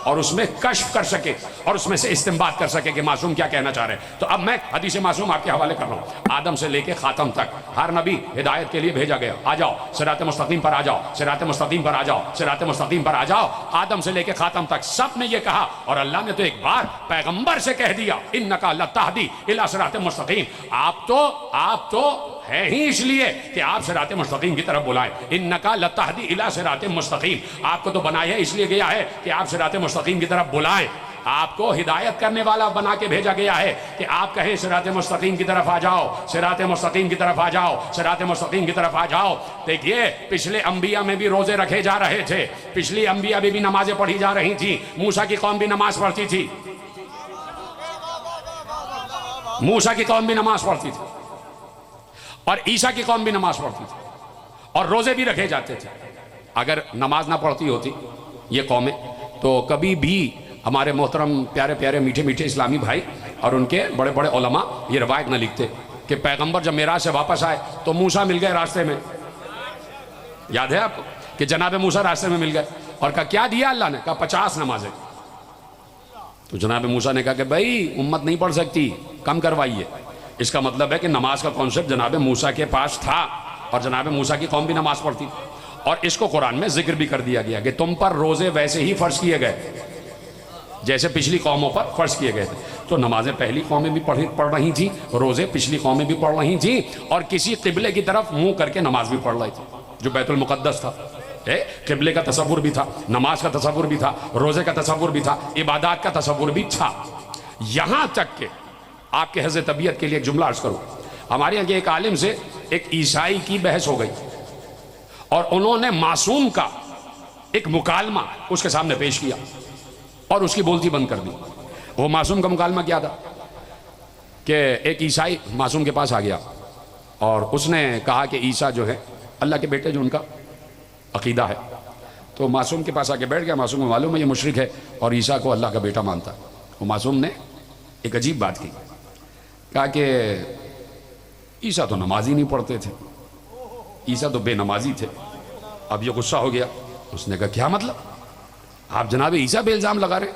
اور اس میں کشف کر سکے اور اس میں سے استنباط کر سکے کہ معصوم کیا کہنا چاہ رہے ہیں۔ تو اب میں حدیث معصوم آپ کے حوالے کر رہا ہوں، آدم سے لے کے خاتم تک ہر نبی ہدایت کے لیے بھیجا گیا، آ جاؤ صراط مستقیم پر آ جاؤ، صراط مستقیم پر آ جاؤ، صراط مستقیم پر آ جاؤ۔ آدم سے لے کے خاتم تک سب نے یہ کہا، اور اللہ نے تو ایک بار پیغمبر سے کہہ دیا، انکا لتہدی الی صراط مستقیم، آپ تو ہے ہی اس لیے کہ آپ صراط مستقیم کی طرف بلائیں، انکا لتہدی الی صراط مستقیم، آپ کو تو بنایا ہے اس لیے گیا ہے کہ آپ صراط مستقیم کی طرف بلائیں، آپ کو ہدایت کرنے والا بنا کے بھیجا گیا ہے کہ آپ کہیں صراط مستقیم کی طرف آ جاؤ، صراط مستقیم کی طرف آ جاؤ، صراط مستقیم کی طرف آ جاؤ۔ دیکھیے، پچھلے انبیاء میں بھی روزے رکھے جا رہے تھے، پچھلی انبیاء بھی نمازیں پڑھی جا رہی تھیں، موسیٰ کی قوم بھی نماز پڑھتی تھی، موسیٰ کی قوم بھی نماز پڑھتی تھی، اور عیسیٰ کی قوم بھی نماز پڑھتی تھی، اور روزے بھی رکھے جاتے تھے۔ اگر نماز نہ پڑھتی ہوتی یہ قومیں تو کبھی بھی ہمارے محترم پیارے پیارے میٹھے میٹھے اسلامی بھائی اور ان کے بڑے بڑے علماء یہ روایت نہ لکھتے کہ پیغمبر جب معراج سے واپس آئے تو موسیٰ مل گئے راستے میں، یاد ہے آپ کو کہ جناب موسیٰ راستے میں مل گئے، اور کہا کیا دیا اللہ نے؟ کہا 50 نمازیں۔ تو جناب موسیٰ نے کہا کہ بھائی امت نہیں پڑھ سکتی، کم کروائیے۔ اس کا مطلب ہے کہ نماز کا کانسیپٹ جناب موسیٰ کے پاس تھا، اور جناب موسیٰ کی قوم بھی نماز پڑھتی تھی، اور اس کو قرآن میں ذکر بھی کر دیا گیا کہ تم پر روزے ویسے ہی فرض کیے گئے جیسے پچھلی قوموں پر فرض کیے گئے تھے۔ تو نمازیں پہلی قومیں بھی پڑھ رہی تھیں، روزے پچھلی قومیں بھی پڑھ رہی تھیں، اور کسی قبلے کی طرف منہ کر کے نماز بھی پڑھ رہی تھی جو بیت المقدس تھا۔ قبلے کا تصور بھی تھا، نماز کا تصور بھی تھا، روزے کا تصور بھی تھا، عبادات کا تصور بھی تھا، یہاں تک کہ آپ کے حظ طبیعت کے لیے ایک جملہ عرض کروں، ہمارے یہاں کے ایک عالم سے ایک عیسائی کی بحث ہو گئی، اور انہوں نے معصوم کا ایک مکالمہ اس کے سامنے پیش کیا اور اس کی بولتی بند کر دی۔ وہ معصوم کا مکالمہ کیا تھا کہ ایک عیسائی معصوم کے پاس آ گیا اور اس نے کہا کہ عیسیٰ جو ہے اللہ کے بیٹے، جو ان کا عقیدہ ہے۔ تو معصوم کے پاس آ کے بیٹھ گیا، معصوم کو معلوم ہے یہ مشرک ہے اور عیسیٰ کو اللہ کا بیٹا مانتا ہے۔ وہ معصوم نے ایک عجیب بات کی، کہا کہ عیسیٰ تو نماز ہی نہیں پڑھتے تھے، عیسیٰ تو بے نمازی تھے۔ اب یہ غصہ ہو گیا، اس نے کہا کیا مطلب؟ آپ جناب عیسیٰ پہ الزام لگا رہے،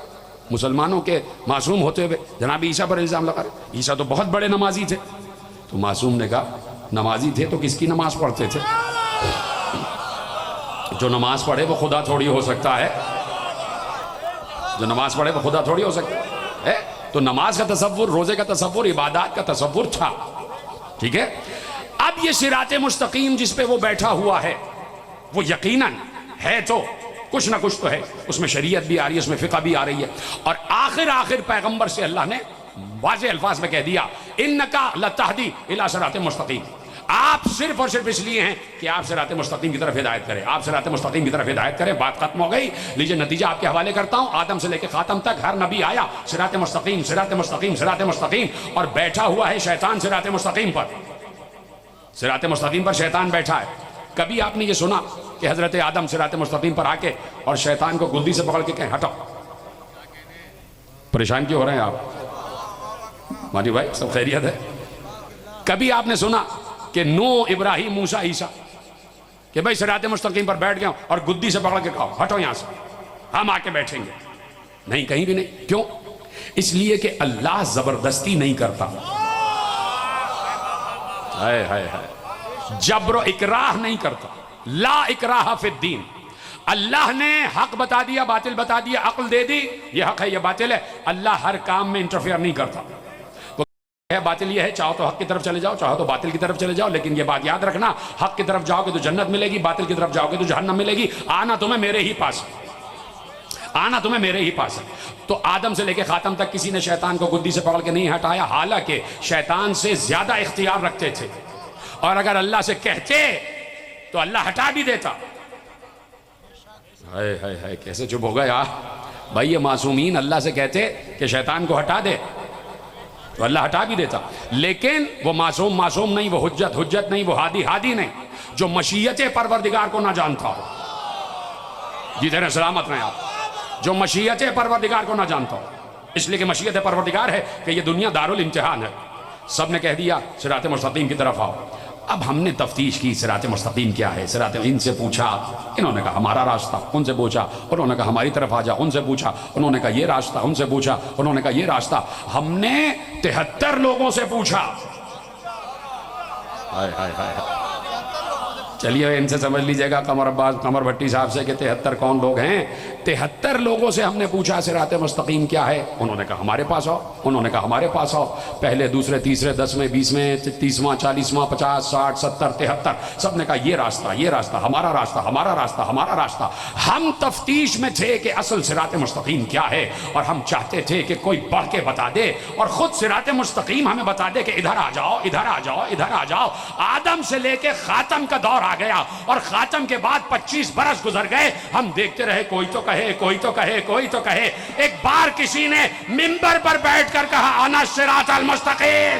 مسلمانوں کے معصوم ہوتے ہوئے جناب عیسیٰ پر الزام لگا رہے، عیسیٰ تو بہت بڑے نمازی تھے۔ تو معصوم نے کہا نمازی تھے تو کس کی نماز پڑھتے تھے؟ جو نماز پڑھے وہ خدا تھوڑی ہو سکتا ہے، جو نماز پڑھے وہ خدا تھوڑی ہو سکتا ہے۔ تو نماز کا تصور، روزے کا تصور، عبادات کا تصور تھا، ٹھیک ہے۔ اب یہ صراط مستقیم جس پہ وہ بیٹھا ہوا ہے وہ یقیناً ہے تو کچھ نہ کچھ تو ہے، اس میں شریعت بھی آ رہی ہے، اس میں فقہ بھی آ رہی ہے، اور آخر پیغمبر سے اللہ نے واضح الفاظ میں کہہ دیا انکا لتہدی الی صراط مستقیم. آپ صرف اور صرف اس لیے ہیں کہ آپ صراط مستقیم کی طرف ہدایت کریں, آپ صراط مستقیم کی طرف ہدایت کریں. بات ختم ہو گئی. لیجئے نتیجہ آپ کے حوالے کرتا ہوں. آدم سے لے کے خاتم تک ہر نبی آیا صراط مستقیم صراط مستقیم صراط مستقیم, اور بیٹھا ہوا ہے شیطان صراط مستقیم پر. صراط مستقیم پر شیطان بیٹھا ہے. کبھی آپ نے یہ سنا کہ حضرت آدم صراط مستقیم پر آ کے اور شیطان کو گدی سے پکڑ کے کہیں ہٹو؟ پریشان کیوں ہو رہے ہیں آپ؟ مانی بھائی سب خیریت ہے؟ کبھی آپ نے سنا کہ نوح ابراہیم موسیٰ عیسیٰ کہ بھائی صراط مستقیم پر بیٹھ گیا اور گدی سے پکڑ کے کہو ہٹو یہاں سے, ہم آ کے بیٹھیں گے؟ نہیں, کہیں بھی نہیں. کیوں؟ اس لیے کہ اللہ زبردستی نہیں کرتا. ہائے ہائے ہائے, جبر و اکراہ نہیں کرتا. لا اکراہ فی الدین. اللہ نے حق بتا دیا, باطل بتا دیا, عقل دے دی, یہ حق ہے یہ باطل ہے. اللہ ہر کام میں انٹرفیئر نہیں کرتا. باطل یہ ہے, چاہو تو حق کی طرف چلے جاؤ, چاہو تو باطل کی طرف چلے جاؤ, لیکن یہ بات یاد رکھنا, حق کی طرف جاؤ گے تو جنت ملے گی, باطل کی طرف جاؤ گے تو جہنم ملے گی. آنا تمہیں میرے ہی پاس, آنا تمہیں میرے ہی پاس ہے. تو آدم سے لے کے خاتم تک کسی نے شیطان کو گدی سے پکڑ کے نہیں ہٹایا, حالانکہ شیطان سے زیادہ اختیار رکھتے تھے, اور اگر اللہ سے کہتے تو اللہ ہٹا بھی دیتا. ہائے ہائے ہائے, کیسے چپ ہو گئے آپ بھائی؟ یہ معصومین اللہ سے کہتے کہ شیطان کو ہٹا دے تو اللہ ہٹا بھی دیتا. لیکن وہ معصوم نہیں, وہ حجت نہیں, وہ ہادی نہیں, جو مشیت پروردگار کو نہ جانتا ہو. جی تیرے سلامت رہیں آپ. جو مشیت پروردگار کو نہ جانتا ہو, اس لیے کہ مشیت پروردگار ہے کہ یہ دنیا دارالامتحان ہے. سب نے کہہ دیا صراط مستقیم کی طرف آؤ. اب ہم نے تفتیش کی صراط مستقیم کیا ہے. صراط, ان سے پوچھا, انہوں نے کہا ہمارا راستہ, ان سے پوچھا, انہوں نے کہا ہماری طرف آ جا, ان سے پوچھا, انہوں نے کہا یہ راستہ, ان سے پوچھا, انہوں نے کہا یہ راستہ. ہم نے 73 لوگوں سے پوچھا. ہائے ہائے ہائے. چلیے ان سے سمجھ لیجئے گا قمر بھٹی صاحب سے کہ 73 کون لوگ ہیں. 73 لوگوں سے ہم نے پوچھا صراط مستقیم کیا ہے. انہوں نے کہا ہمارے پاس آؤ, انہوں نے کہا ہمارے پاس آؤ. پہلے, دوسرے, تیسرے, 10ویں, 20ویں, 30واں, 40واں, 50, 60, 70, 73, سب نے کہا یہ راستہ, ہمارا راستہ, ہمارا راستہ, ہمارا راستہ. ہم تفتیش میں تھے کہ اصل صراط مستقیم کیا ہے, اور ہم چاہتے تھے کہ کوئی بڑھ کے بتا دے اور خود صراط مستقیم ہمیں بتا دے کہ ادھر آ جاؤ, ادھر آ جاؤ, ادھر آ جاؤ. آدم سے لے کے خاتم کا دور آ گیا, اور خاتم کے بعد 25 برس گزر گئے. ہم دیکھتے رہے, کوئی تو کہے, کوئی تو کہے, کوئی تو کہے. ایک بار کسی نے منبر پر بیٹھ کر کہا انا الصراط المستقیم.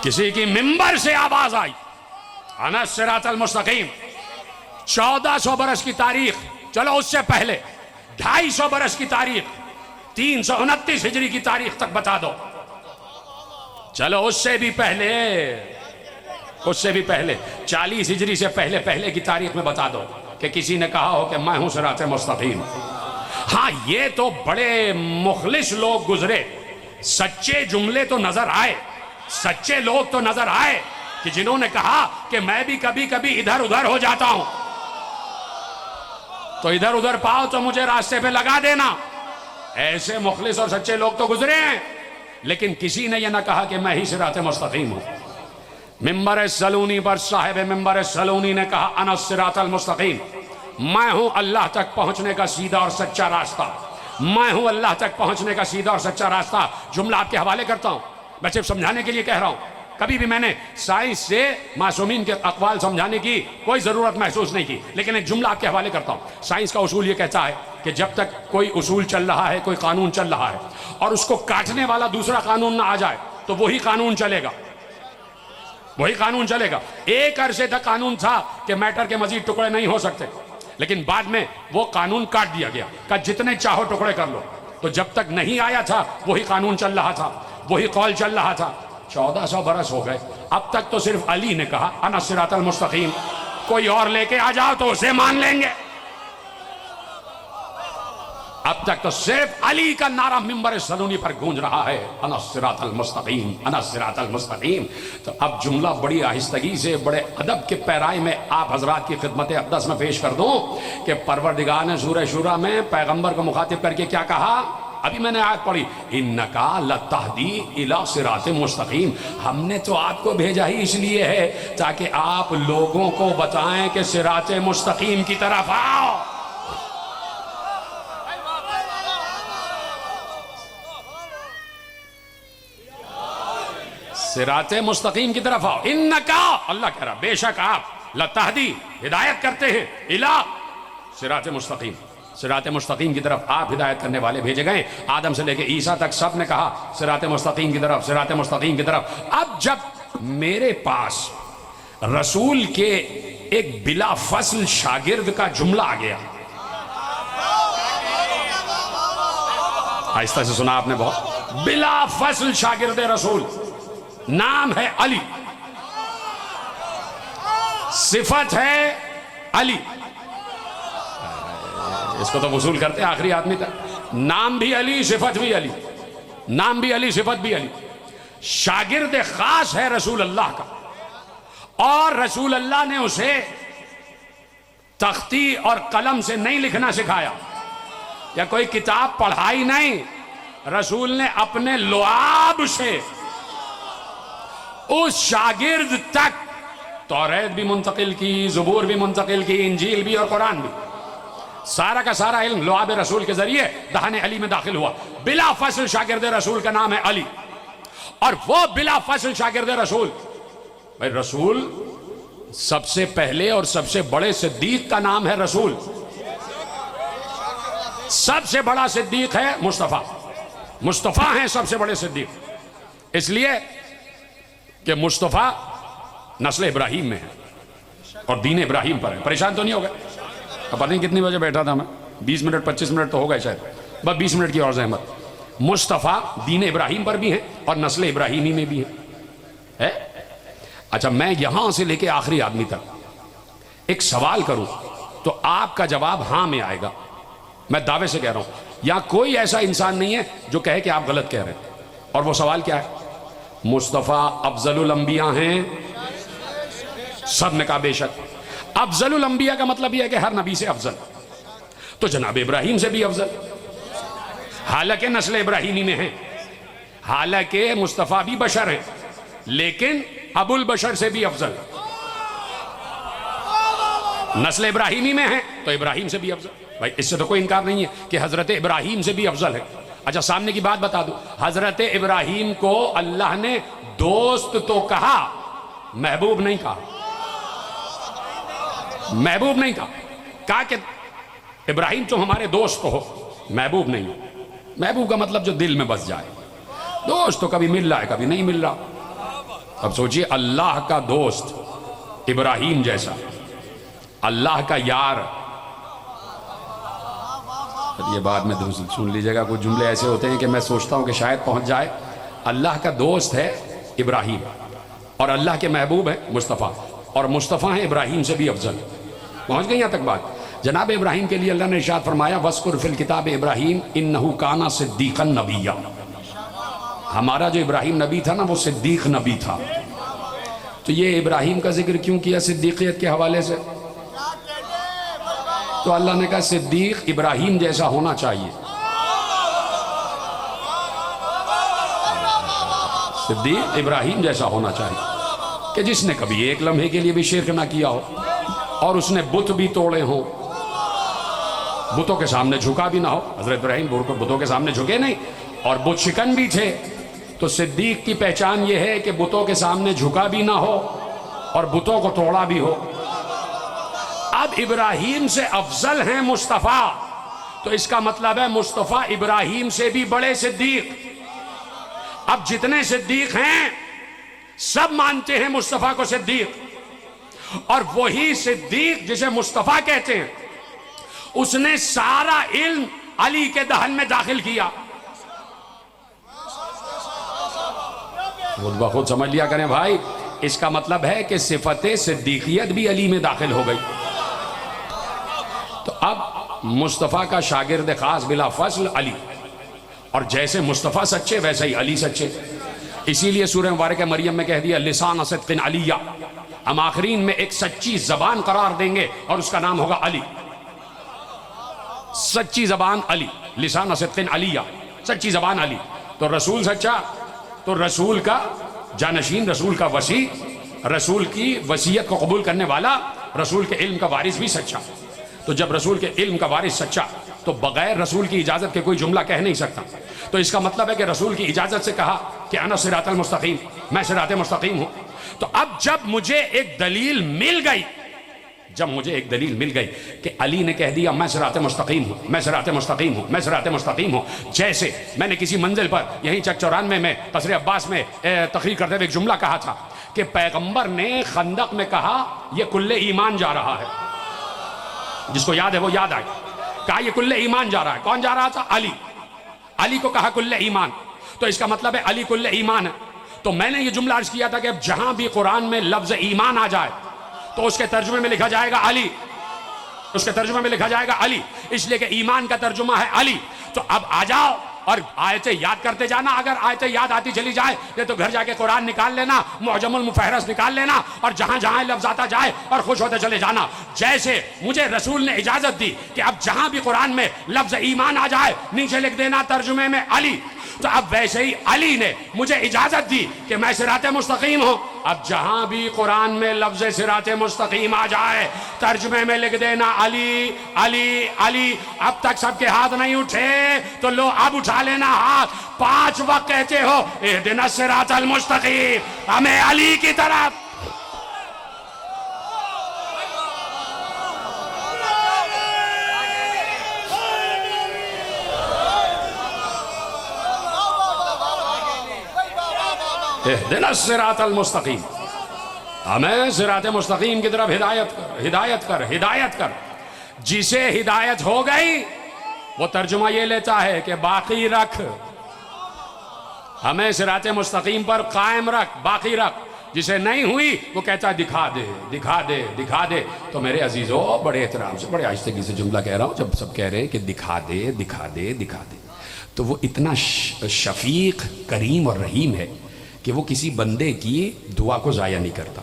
کسی کی منبر سے آواز آئی انا الصراط المستقیم. 1400 برس کی تاریخ, چلو اس سے پہلے 250 برس کی تاریخ, 329 ہجری کی تاریخ تک بتا دو. چلو اس سے بھی پہلے, اس سے بھی پہلے 40 ہجری سے پہلے کی تاریخ میں بتا دو کہ کسی نے کہا ہو کہ میں ہوں صراط مستقیم. ہاں یہ تو بڑے مخلص لوگ گزرے, سچے جملے تو نظر آئے, سچے لوگ تو نظر آئے کہ جنہوں نے کہا کہ میں بھی کبھی کبھی ادھر ادھر ہو جاتا ہوں, تو ادھر ادھر پاؤ تو مجھے راستے پہ لگا دینا. ایسے مخلص اور سچے لوگ تو گزرے ہیں, لیکن کسی نے یہ نہ کہا کہ میں ہی صراط مستقیم ہوں. ممبر سلونی پر صاحب ممبر سلونی نے کہا انا الصراط المستقیم, میں ہوں اللہ تک پہنچنے کا سیدھا اور سچا راستہ, میں ہوں اللہ تک پہنچنے کا سیدھا اور سچا راستہ. جملہ آپ کے حوالے کرتا ہوں, میں صرف سمجھانے کے لیے کہہ رہا ہوں. کبھی بھی میں نے سائنس سے معصومین کے اقوال سمجھانے کی کوئی ضرورت محسوس نہیں کی, لیکن ایک جملہ آپ کے حوالے کرتا ہوں. سائنس کا اصول یہ کہتا ہے کہ جب تک کوئی اصول چل رہا ہے, کوئی قانون چل رہا ہے, اور اس کو کاٹنے والا دوسرا قانون نہ آ جائے تو وہی قانون چلے گا, وہی قانون چلے گا. ایک عرصے تک قانون تھا کہ میٹر کے مزید ٹکڑے نہیں ہو سکتے, لیکن بعد میں وہ قانون کاٹ دیا گیا کہ جتنے چاہو ٹکڑے کر لو. تو جب تک نہیں آیا تھا وہی قانون چل رہا تھا, وہی قول چل رہا تھا. 1400 برس ہو گئے, اب تک تو صرف علی نے کہا انا الصراط المستقیم. کوئی اور لے کے آ جاؤ تو اسے مان لیں گے. اب تک تو صرف علی کا نعرہ ممبر سلونی پر گونج رہا ہے انا الصراط المستقیم, انا الصراط المستقیم. تو اب جملہ بڑی آہستگی سے, بڑے ادب کے پیرائے میں آپ حضرات کی خدمت اقدس میں پیش کر دوں کہ پروردگار نے سورہ شورى میں پیغمبر کو مخاطب کر کے کیا کہا ابھی میں نے آیت پڑھی انکا لتہدی الی صراط مستقیم، ہم نے تو آپ کو بھیجا ہی اس لیے ہے تاکہ آپ لوگوں کو بتائیں کہ صراط مستقیم کی طرف آؤ۔ صراط مستقیم کی طرف آؤ، انکا، اللہ کہہ رہا بے شک آپ لتہدی ہدایت کرتے ہیں الی صراط مستقیم، صراط مستقیم کی طرف آپ ہدایت کرنے والے بھیجے گئے۔ آدم سے لے کے عیسیٰ تک سب نے کہا صراط مستقیم کی طرف، صراط مستقیم کی طرف۔ اب جب میرے پاس رسول کے ایک بلا فصل شاگرد کا جملہ آ گیا، آہستہ سے سنا آپ نے بہت، بلا فصل شاگرد رسول، نام ہے علی، صفت ہے علی، اس کو تو وصول کرتے ہیں آخری آدمی تک، نام بھی علی صفت بھی علی، نام بھی علی صفت بھی علی، شاگرد خاص ہے رسول اللہ کا، اور رسول اللہ نے اسے تختی اور قلم سے نہیں لکھنا سکھایا یا کوئی کتاب پڑھائی نہیں، رسول نے اپنے لعاب سے اس شاگرد تک توریت بھی منتقل کی، زبور بھی منتقل کی، انجیل بھی اور قرآن بھی، سارا کا سارا علم لعاب رسول کے ذریعے دہن علی میں داخل ہوا۔ بلا فصل شاگرد رسول کا نام ہے علی، اور وہ بلا فصل شاگرد رسول، بھائی رسول سب سے پہلے اور سب سے بڑے صدیق کا نام ہے رسول، سب سے بڑا صدیق ہے مصطفیٰ، مصطفیٰ ہیں سب سے بڑے صدیق، اس لیے کہ مصطفیٰ نسل ابراہیم میں ہے اور دین ابراہیم پر ہے۔ پریشان تو نہیں ہو گئے؟ اب پتہ نہیں کتنی بجے بیٹھا تھا میں، 20 منٹ 25 منٹ تو ہو گئے شاید، بس 20 منٹ کی اور زحمت۔ مصطفیٰ دین ابراہیم پر بھی ہیں اور نسل ابراہیمی میں بھی ہے۔ اچھا، میں یہاں سے لے کے آخری آدمی تک ایک سوال کروں تو آپ کا جواب ہاں میں آئے گا، میں دعوے سے کہہ رہا ہوں، یہاں کوئی ایسا انسان نہیں ہے جو کہے کہ آپ غلط کہہ رہے ہیں۔ اور وہ سوال کیا ہے؟ مصطفیٰ افضل الانبیاء ہیں؟ سب نے کہا بے شک۔ افضل الانبیاء کا مطلب یہ ہے کہ ہر نبی سے افضل، تو جناب ابراہیم سے بھی افضل، حالانکہ نسل ابراہیمی میں ہیں، حالانکہ مصطفیٰ بھی بشر ہیں، لیکن ابو البشر سے بھی افضل، نسل ابراہیمی میں ہیں تو ابراہیم سے بھی افضل۔ بھائی اس سے تو کوئی انکار نہیں ہے کہ حضرت ابراہیم سے بھی افضل ہے۔ اچھا، سامنے کی بات بتا دوں، حضرت ابراہیم کو اللہ نے دوست تو کہا، محبوب نہیں کہا، محبوب نہیں کہا کہ ابراہیم تم ہمارے دوست ہو، محبوب نہیں ہو۔ محبوب کا مطلب جو دل میں بس جائے، دوست تو کبھی مل رہا ہے کبھی نہیں مل رہا۔ اب سوچئے، اللہ کا دوست ابراہیم جیسا، اللہ کا یار، یہ بات میں سن لیجئے گا، کچھ جملے ایسے ہوتے ہیں کہ میں سوچتا ہوں کہ شاید پہنچ جائے۔ اللہ کا دوست ہے ابراہیم، اور اللہ کے محبوب ہے مصطفیٰ، اور مصطفیٰ ہیں ابراہیم سے بھی افضل۔ پہنچ گئی یہاں تک بات؟ جناب ابراہیم کے لیے اللہ نے ارشاد فرمایا وَاذْكُرْ فِي الْكِتَابِ إِبْرَاهِيمَ إِنَّهُ كَانَ صِدِّيقًا نَبِيًّا، ہمارا جو ابراہیم نبی تھا نا وہ صدیق نبی تھا۔ تو یہ ابراہیم کا ذکر کیوں کیا صدیقیت کے حوالے سے؟ تو اللہ نے کہا صدیق ابراہیم جیسا ہونا چاہیے، صدیق ابراہیم جیسا ہونا چاہیے، کہ جس نے کبھی ایک لمحے کے لیے بھی شرک نہ کیا ہو، اور اس نے بت بھی توڑے ہوں، بتوں کے سامنے جھکا بھی نہ ہو۔ حضرت ابراہیم بتوں کے سامنے جھکے نہیں، اور بت شکن بھی تھے۔ تو صدیق کی پہچان یہ ہے کہ بتوں کے سامنے جھکا بھی نہ ہو اور بتوں کو توڑا بھی ہو۔ اب ابراہیم سے افضل ہیں مصطفیٰ، تو اس کا مطلب ہے مصطفیٰ ابراہیم سے بھی بڑے صدیق۔ اب جتنے صدیق ہیں سب مانتے ہیں مصطفیٰ کو صدیق، اور وہی صدیق جسے مصطفیٰ کہتے ہیں اس نے سارا علم علی کے دہن میں داخل کیا۔ خود بخود سمجھ لیا کریں بھائی، اس کا مطلب ہے کہ صفت صدیقیت بھی علی میں داخل ہو گئی۔ تو اب مصطفیٰ کا شاگرد خاص بلا فصل علی، اور جیسے مصطفیٰ سچے ویسے ہی علی سچے، اسی لیے سورہ مبارکہ مریم میں کہہ دیا لسان صدق علیہ، ہم آخرین میں ایک سچی زبان قرار دیں گے اور اس کا نام ہوگا علی، سچی زبان علی، لسان صدق علیہ۔ سچی زبان علی. تو رسول سچا تو رسول کا جانشین، رسول کا وصی، رسول کی وصیت کو قبول کرنے والا، رسول کے علم کا وارث بھی سچا. تو جب رسول کے علم کا وارث سچا تو بغیر رسول کی اجازت کے کوئی جملہ کہہ نہیں سکتا. تو اس کا مطلب ہے کہ رسول کی اجازت سے کہا کہ انا صراط المستقیم، میں صراط مستقیم ہوں. تو اب جب مجھے ایک دلیل مل گئی، کہ علی نے کہہ دیا میں صراط مستقیم ہوں، میں صراط مستقیم ہوں، میں صراط مستقیم ہوں. جیسے میں نے کسی منزل پر یہیں چک 94 میں قصر عباس میں تقریر کرتے ہوئے ایک جملہ کہا تھا کہ پیغمبر نے خندق میں کہا یہ کل ایمان جا رہا ہے. جس کو یاد ہے وہ یاد آئے. کہا یہ کل ایمان جا رہا ہے. کون جا رہا تھا؟ علی کو کہا کل ایمان. تو اس کا مطلب ہے علی کل ایمان ہے. تو میں نے یہ جملہ عرض کیا تھا کہ اب جہاں بھی قرآن میں لفظ ایمان آ جائے تو اس کے ترجمے میں لکھا جائے گا علی، اس کے ترجمے میں لکھا جائے گا علی، اس لیے کہ ایمان کا ترجمہ ہے علی. تو اب آ جاؤ اور آیتیں یاد کرتے جانا. اگر آیتیں یاد آتی چلی جائے تو گھر جا کے قرآن نکال لینا، معجم المفہرس نکال لینا اور جہاں جہاں لفظ آتا جائے اور خوش ہوتے چلے جانا. جیسے مجھے رسول نے اجازت دی کہ اب جہاں بھی قرآن میں لفظ ایمان آ جائے نیچے لکھ دینا ترجمے میں علی، تو اب ویسے ہی علی نے مجھے اجازت دی کہ میں صراط مستقیم ہوں. اب جہاں بھی قرآن میں لفظ صراط مستقیم آ جائے ترجمے میں لکھ دینا علی علی علی. اب تک سب کے ہاتھ نہیں اٹھے تو لو اب اٹھا لینا ہاتھ. 5 وقت کہتے ہو اہدنا الصراط المستقیم، ہمیں علی کی طرف. اہدنا الصراط المستقیم، ہمیں صراط مستقیم کی طرف ہدایت کر. جسے ہدایت ہو گئی وہ ترجمہ یہ لیتا ہے کہ باقی رکھ، ہمیں صراط مستقیم پر قائم رکھ، باقی رکھ. جسے نہیں ہوئی وہ کہتا ہے دکھا دے دکھا دے دکھا دے. تو میرے عزیزو بڑے احترام سے بڑے آہستگی سے جملہ کہہ رہا ہوں. جب سب کہہ رہے ہیں کہ دکھا دے دکھا دے دکھا دے، تو وہ اتنا شفیق کریم اور رحیم ہے کہ وہ کسی بندے کی دعا کو ضائع نہیں کرتا.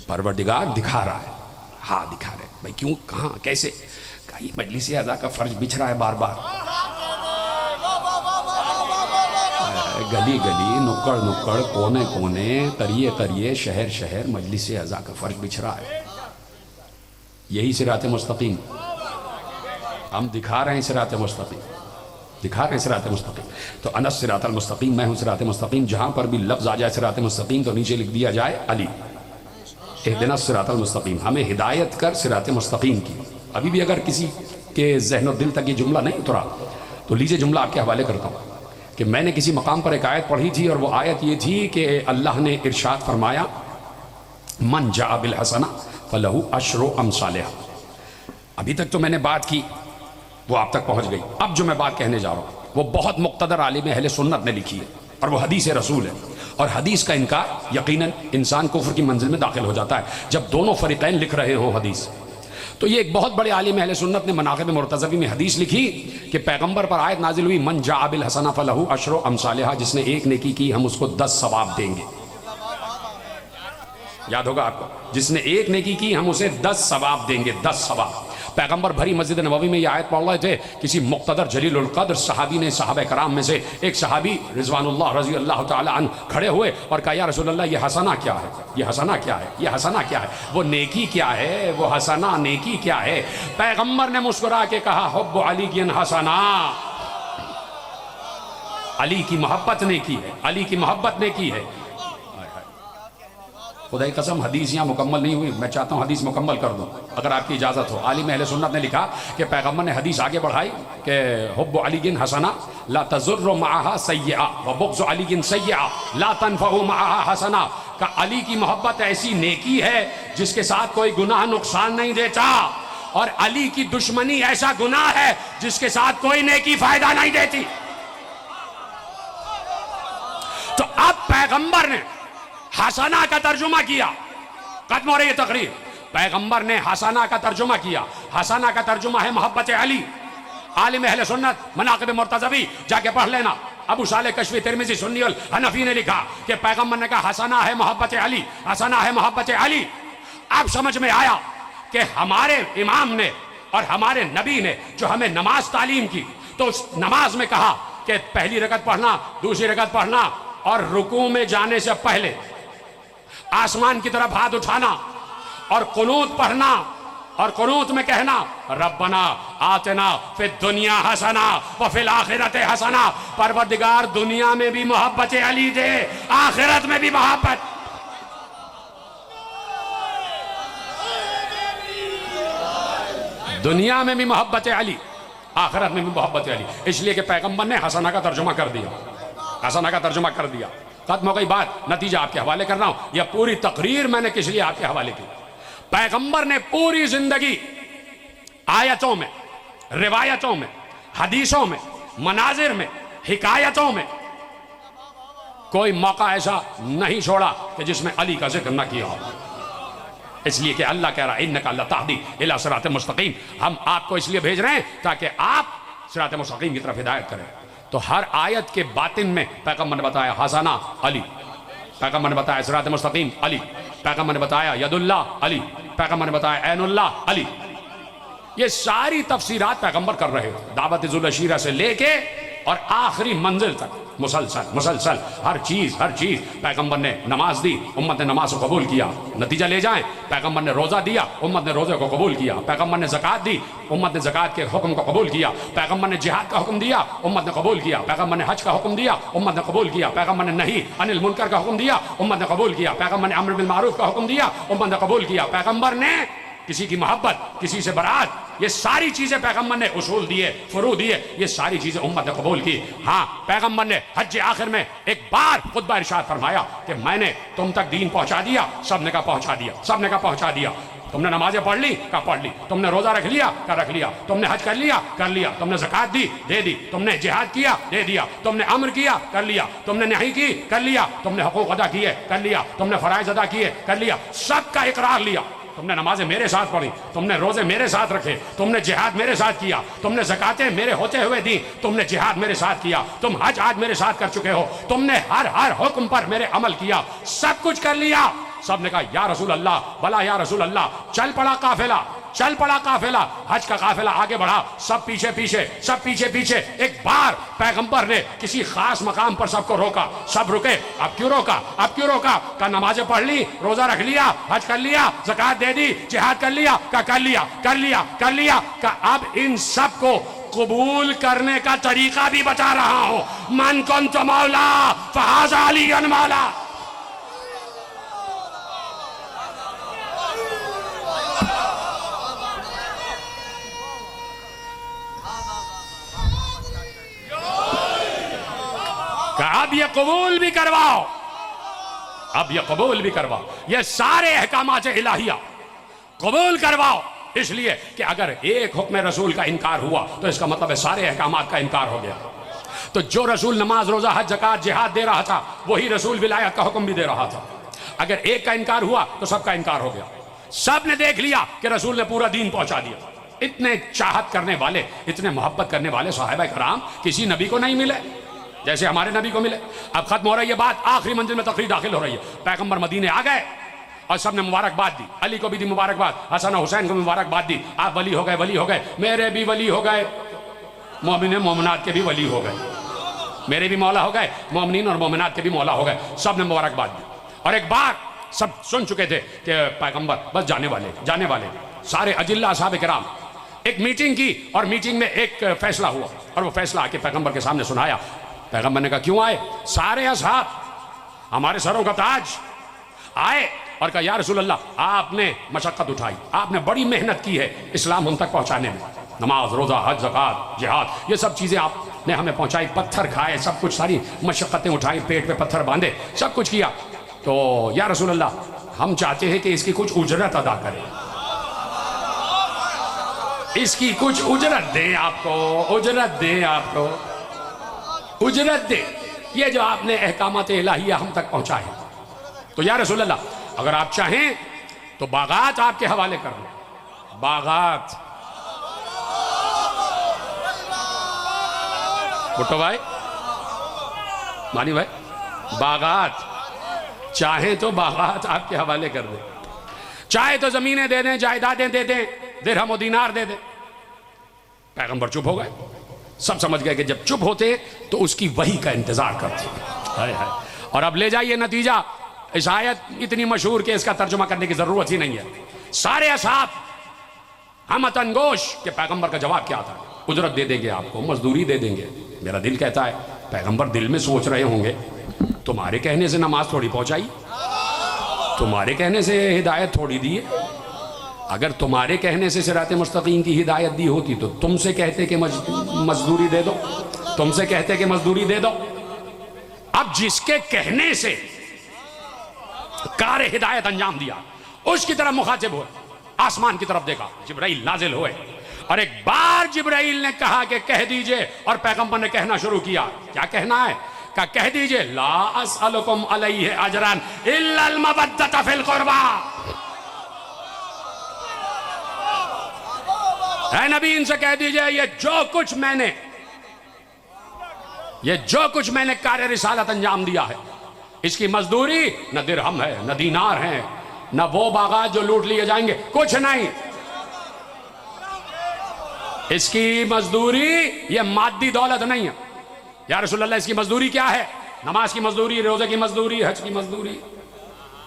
پروردگار دکھا رہا ہے، ہاں دکھا رہے. بھائی کیوں، کہاں، کیسے؟ کہ یہ مجلس اعضاء کا فرض بچھ رہا ہے بار بار. گلی گلی، نکڑ نکڑ، کونے کونے، تریے تریے، شہر شہر مجلس اعضاء کا فرض بچھ رہا ہے. یہی صراط مستقیم ہم دکھا رہے ہیں. صراط مستقیم دکھا رہے ہیں، صراط مستقیم. تو انا صراط المستقیم، میں ہوں صراط مستقیم. جہاں پر بھی لفظ آ جائے صراط مستقیم تو نیچے لکھ دیا جائے علی. اہدنا الصراط المستقیم، ہمیں ہدایت کر صراط مستقیم کی. ابھی بھی اگر کسی کے ذہن و دل تک یہ جملہ نہیں اترا تو لیجئے جملہ آپ کے حوالے کرتا ہوں کہ میں نے کسی مقام پر ایک آیت پڑھی تھی، اور وہ آیت یہ تھی کہ اللہ نے ارشاد فرمایا من جاء بالحسنہ فلہ عشر امثالہا. ابھی تک تو میں نے بات کی، وہ آپ تک پہنچ گئی. اب جو میں بات کہنے جا رہا ہوں وہ بہت مقتدر عالم اہل سنت نے لکھی ہے، اور وہ حدیث رسول ہے. اور حدیث کا انکار یقیناً انسان کفر کی منزل میں داخل ہو جاتا ہے جب دونوں فریقین لکھ رہے ہوں حدیث. تو یہ ایک بہت بڑے عالم اہل سنت نے مناقب مرتضوی میں حدیث لکھی کہ پیغمبر پر آیت نازل ہوئی من جاء بالحسنہ فلہ عشر امثالہا، جس نے ایک نیکی کی ہم اس کو 10 ثواب دیں گے. یاد ہوگا آپ کو، جس نے ایک نیکی کی ہم اسے 10 ثواب دیں گے، 10 ثواب. پیغمبر بھری مسجد نبوی میں یہ آیت پڑھ رہے تھے. کسی مقتدر جلیل القدر صحابی نے، صحابہ کرام میں سے ایک صحابی رضوان اللہ رضی اللہ تعالی عنہ کھڑے ہوئے اور کہا یا رسول اللہ یہ حسنہ کیا ہے، یہ حسنہ کیا ہے، یہ حسنہ کیا ہے، وہ نیکی کیا ہے، وہ حسنہ نیکی کیا ہے؟ پیغمبر نے مسکرا کے کہا حب علی کی حسنہ، علی کی محبت نے کی ہے، علی کی محبت نے کی ہے. خدا کی قسم حدیث یہاں مکمل نہیں ہوئی، میں چاہتا ہوں حدیث مکمل کر دوں اگر آپ کی اجازت ہو. عالم اہل سنت نے لکھا کہ پیغمبر نے حدیث آگے بڑھائی کہ حب علی حسنہ لا تضر معها سیئہ وبغض علی سیئہ لا تنفع معها حسنہ. کہ علی کی محبت ایسی نیکی ہے جس کے ساتھ کوئی گناہ نقصان نہیں دیتا، اور علی کی دشمنی ایسا گناہ ہے جس کے ساتھ کوئی نیکی فائدہ نہیں دیتی. تو اب پیغمبر نے حسنہ کا ترجمہ کیا. ختم ہو رہی ہے تقریر. پیغمبر نے حسنہ کا ترجمہ کیا. حسنہ کا ترجمہ ہے محبت علی. عالم اہل سنت مناقب مرتضوی جا کے پڑھ لینا. ابو صالح کشفی ترمذی سنی الحنفی نے لکھا کہ پیغمبر نے کہا حسنہ ہے محبت علی، حسنہ ہے محبت علی. اب سمجھ میں آیا کہ ہمارے امام نے اور ہمارے نبی نے جو ہمیں نماز تعلیم کی، تو اس نماز میں کہا کہ پہلی رکعت پڑھنا، دوسری رکعت پڑھنا اور رکوع میں جانے سے پہلے آسمان کی طرف ہاتھ اٹھانا اور قنوت پڑھنا اور قنوت میں کہنا ربنا آتنا فی الدنیا حسنا وفی الآخرت حسنا، پروردگار دنیا میں بھی محبت علی دے، آخرت میں بھی محبت۔ دنیا میں بھی محبت علی، آخرت میں بھی محبت علی، اس لیے کہ پیغمبر نے حسنہ کا ترجمہ کر دیا، حسنہ کا ترجمہ کر دیا۔ ختم ہو گئی بات، نتیجہ آپ کے حوالے کر رہا ہوں۔ یہ پوری تقریر میں نے کس لیے آپ کے حوالے کی؟ پیغمبر نے پوری زندگی آیتوں میں، روایتوں میں، حدیثوں میں، مناظر میں، حکایتوں میں کوئی موقع ایسا نہیں چھوڑا کہ جس میں علی کا ذکر نہ کیا ہو، اس لیے کہ اللہ کہہ رہا ہے اِنَّكَ لَتَهْدِي إِلَىٰ صِرَاطٍ مُسْتَقِيمٍ، ہم آپ کو اس لیے بھیج رہے ہیں تاکہ آپ صراط مستقیم کی طرف ہدایت کریں۔ تو ہر آیت کے باطن میں پیغمبر نے بتایا حسنہ علی، پیغمبر نے بتایا صراط مستقیم علی، پیغمبر نے بتایا ید اللہ علی، پیغمبر نے بتایا عین اللہ علی۔ یہ ساری تفسیرات پیغمبر کر رہے تھے، دعوت ذوالعشیرہ سے لے کے اور آخری منزل تک مسلسل ہر چیز پیغمبر نے نماز دی، امت نے نماز کو قبول کیا۔ نتیجہ لے جائیں، پیغمبر نے روزہ دیا، امت نے روزے کو قبول کیا۔ پیغمبر نے زکوٰۃ دی، امت نے زکوٰۃ کے حکم کو قبول کیا۔ پیغمبر نے جہاد کا حکم دیا، امت نے قبول کیا۔ پیغمبر نے حج کا حکم دیا، امت نے قبول کیا۔ پیغمبر نے نہی عن المنکر کا حکم دیا، امت نے قبول کیا۔ پیغمبر نے امر بالمعروف کا حکم دیا، امت نے قبول کیا۔ پیغمبر نے کسی کی محبت، کسی سے برات، یہ ساری چیزیں پیغمبر نے اصول دیے، فروع دیے، یہ ساری چیزیں امت نے قبول کی۔ ہاں، پیغمبر نے حج آخر میں ایک بار خطبہ ارشاد فرمایا کہ میں نے تم تک دین پہنچا دیا، سب نے کہا پہنچا دیا، سب نے کہا پہنچا دیا۔ تم نے نمازیں پڑھ لی، کہا پڑھ لی۔ تم نے روزہ رکھ لیا، کہا رکھ لیا۔ تم نے حج کر لیا، کر لیا۔ تم نے زکوٰۃ دی، دے دی۔ تم نے جہاد کیا، دے دیا۔ تم نے امر کیا، کر لیا۔ تم نے نہی کی، کر لیا۔ تم نے حقوق ادا کیے، کر لیا۔ تم نے فرائض ادا کیے، کر لیا۔ سب کا اقرار لیا۔ تم نے نمازیں میرے ساتھ پڑھی، تم نے روزے میرے ساتھ رکھے، تم نے جہاد میرے ساتھ کیا، تم نے زکاتیں میرے ہوتے ہوئے دی، تم نے جہاد میرے ساتھ کیا، تم حج آج میرے ساتھ کر چکے ہو، تم نے ہر حکم پر میرے عمل کیا، سب کچھ کر لیا۔ سب نے کہا یا رسول اللہ، بلا یا رسول اللہ۔ چل پڑا قافلہ، چل پڑا قافلہ، حج کا قافلہ آگے بڑھا، سب پیچھے پیچھے، سب پیچھے پیچھے۔ ایک بار پیغمبر نے کسی خاص مقام پر سب کو روکا، سب رکے۔ اب کیوں روکا؟ اب کیوں روکا؟ کہا نمازیں پڑھ لی، روزہ رکھ لیا، حج کر لیا، زکوٰۃ دے دی، جہاد کر لیا، کہا کر لیا، کر لیا، کر لیا۔ کہا اب ان سب کو قبول کرنے کا طریقہ بھی بتا رہا ہوں۔ من کنت مولا فہذا علی مولا۔ کہ اب یہ قبول بھی کرواؤ، اب یہ قبول بھی کرواؤ، یہ سارے احکامات الہیہ قبول کرواؤ۔ اس لیے کہ اگر ایک حکم رسول کا انکار ہوا تو اس کا مطلب ہے سارے احکامات کا انکار ہو گیا۔ تو جو رسول نماز، روزہ، حج، زکوٰۃ، جہاد دے رہا تھا، وہی رسول ولایت کا حکم بھی دے رہا تھا۔ اگر ایک کا انکار ہوا تو سب کا انکار ہو گیا۔ سب نے دیکھ لیا کہ رسول نے پورا دین پہنچا دیا۔ اتنے چاہت کرنے والے، اتنے محبت کرنے والے صحابہ کرام کسی نبی کو نہیں ملے جیسے ہمارے نبی کو ملے۔ اب ختم ہو رہی ہے بات، آخری منزل میں تقریر داخل ہو رہی ہے۔ پیغمبر مدینے آ گئے اور سب نے مبارکباد دی، علی کو بھی دی مبارکباد، حسن و حسین کو بھی مبارکباد دی۔ آپ ولی ہو گئے، ولی ہو گئے، میرے بھی ولی ہو گئے، مومن مومنات کے بھی ولی ہو گئے، میرے بھی مولا ہو گئے، مومنین اور مومنات کے بھی مولا ہو گئے۔ سب نے مبارکباد دی اور ایک بار سب سن چکے تھے کہ پیغمبر بس جانے والے۔ سارے اجلہ اصحاب کرام ایک میٹنگ کی اور میٹنگ میں ایک فیصلہ ہوا اور وہ فیصلہ آ کے پیغمبر کے سامنے سنایا۔ پیغمبر نے کہا کیوں آئے؟ سارے اصحاب ہمارے سروں کا تاج آئے اور کہا یا رسول اللہ، آپ نے مشقت اٹھائی، آپ نے بڑی محنت کی ہے اسلام ہم تک پہنچانے میں، نماز، روزہ، حج، زکوٰۃ، جہاد، یہ سب چیزیں آپ نے ہمیں پہنچائی، پتھر کھائے، سب کچھ، ساری مشقتیں اٹھائی، پیٹ پہ پتھر باندھے، سب کچھ کیا۔ تو یا رسول اللہ، ہم چاہتے ہیں کہ اس کی کچھ اجرت ادا کریں، اس کی کچھ اجرت دیں آپ کو، اجرت دیں آپ کو، اجرت دیں، یہ جو آپ نے احکامات الہیہ ہم تک پہنچائے۔ تو یا رسول اللہ، اگر آپ چاہیں تو باغات آپ کے حوالے کر لیں، باغات۔ بھٹو بھائی، مانی بھائی، باغات چاہیں تو باغات آپ کے حوالے کر دیں، چاہے تو زمینیں دے دیں، جائیدادیں دے دیں، درہم و دینار دے دیں۔ پیغمبر چپ ہو گئے، سب سمجھ گئے کہ جب چپ ہوتے تو اس کی وحی کا انتظار کرتے. اور اب لے جائیے نتیجہ. اس آیت اتنی مشہور کہ اس کا ترجمہ کرنے کی ضرورت ہی نہیں ہے. سارے اصحاب ہمتن گوش کہ پیغمبر کا جواب کیا تھا؟ اجرت دے دیں گے آپ کو, مزدوری دے دیں گے. میرا دل کہتا ہے پیغمبر دل میں سوچ رہے ہوں گے تمہارے کہنے سے نماز تھوڑی پہنچائی, تمہارے کہنے سے ہدایت تھوڑی دی ہے. اگر تمہارے کہنے سے صراط مستقیم کی ہدایت دی ہوتی تو تم سے کہتے کہ مزدوری دے دو, تم سے کہتے کہ مزدوری دے دو. اب جس کے کہنے سے کار ہدایت انجام دیا اس کی طرف مخاطب ہوئے, آسمان کی طرف دیکھا, جبرائیل نازل ہوئے اور ایک بار جبرائیل نے کہا کہ کہہ دیجئے, اور پیغمبر نے کہنا شروع کیا. کیا کہنا ہے؟ کہہ دیجئے لا اسألکم علیہ اجرا الا المودۃ فی القربى. اے نبی ان سے کہہ دیجئے یہ جو کچھ میں نے کار رسالت انجام دیا ہے اس کی مزدوری نہ درہم ہے, نہ دینار ہے, نہ وہ باغات جو لوٹ لیے جائیں گے, کچھ نہیں. اس کی مزدوری یہ مادی دولت نہیں ہے. یا رسول اللہ اس کی مزدوری کیا ہے؟ نماز کی مزدوری, روزے کی مزدوری, حج کی مزدوری,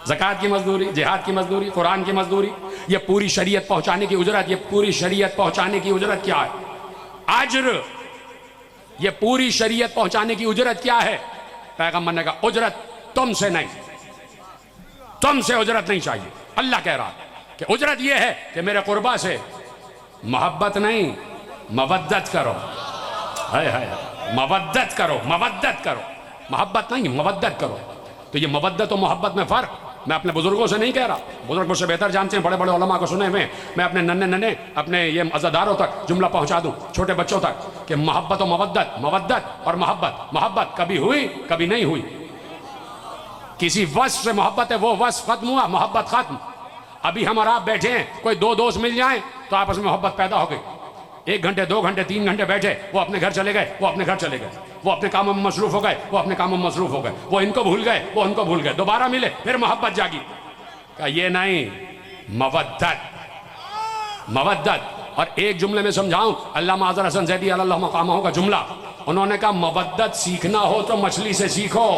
زکوٰۃ کی مزدوری, جہاد کی مزدوری, قرآن کی مزدوری. یہ پوری شریعت پہنچانے کی اجرت. یہ پوری شریعت پہنچانے کی اجرت کیا ہے؟ اجر. یہ پوری شریعت پہنچانے کی اجرت کیا ہے؟ پیغمبر نے کہا اجرت تم سے نہیں, تم سے اجرت نہیں چاہیے. اللہ کہہ رہا کہ اجرت یہ ہے کہ میرے قربا سے محبت نہیں مودت کرو. مودت کرو, مودت کرو, محبت نہیں مودت کرو. تو یہ مودت و محبت میں فرق میں اپنے بزرگوں سے نہیں کہہ رہا, بزرگ مجھ سے بہتر جانتے ہیں, بڑے بڑے علماء کو سنے ہوئے. میں اپنے ننے اپنے یہ عزاداروں تک جملہ پہنچا دوں, چھوٹے بچوں تک, کہ محبت و مودت, مودت اور محبت, محبت کبھی ہوئی کبھی نہیں ہوئی. کسی وصف سے محبت ہے, وہ وصف ختم ہوا, محبت ختم. ابھی ہم اور آپ بیٹھے ہیں, کوئی دو دوست مل جائیں تو آپس میں محبت پیدا ہو گئی. 1 گھنٹے 2 گھنٹے 3 گھنٹے بیٹھے, وہ اپنے گھر چلے گئے, وہ اپنے گھر چلے گئے, وہ اپنے کاموں میں مصروف ہو گئے, وہ اپنے کاموں میں مصروف ہو گئے, وہ ان کو بھول گئے, وہ ان کو بھول گئے, دوبارہ ملے, پھر محبت جاگی. کہا یہ نہیں, مودت, مودت. اور ایک جملے میں سمجھاؤں, علامہ اظہر حسن زیدی علی اللہ مقامہ کا جملہ, انہوں نے کہا مودت سیکھنا ہو تو مچھلی سے سیکھو.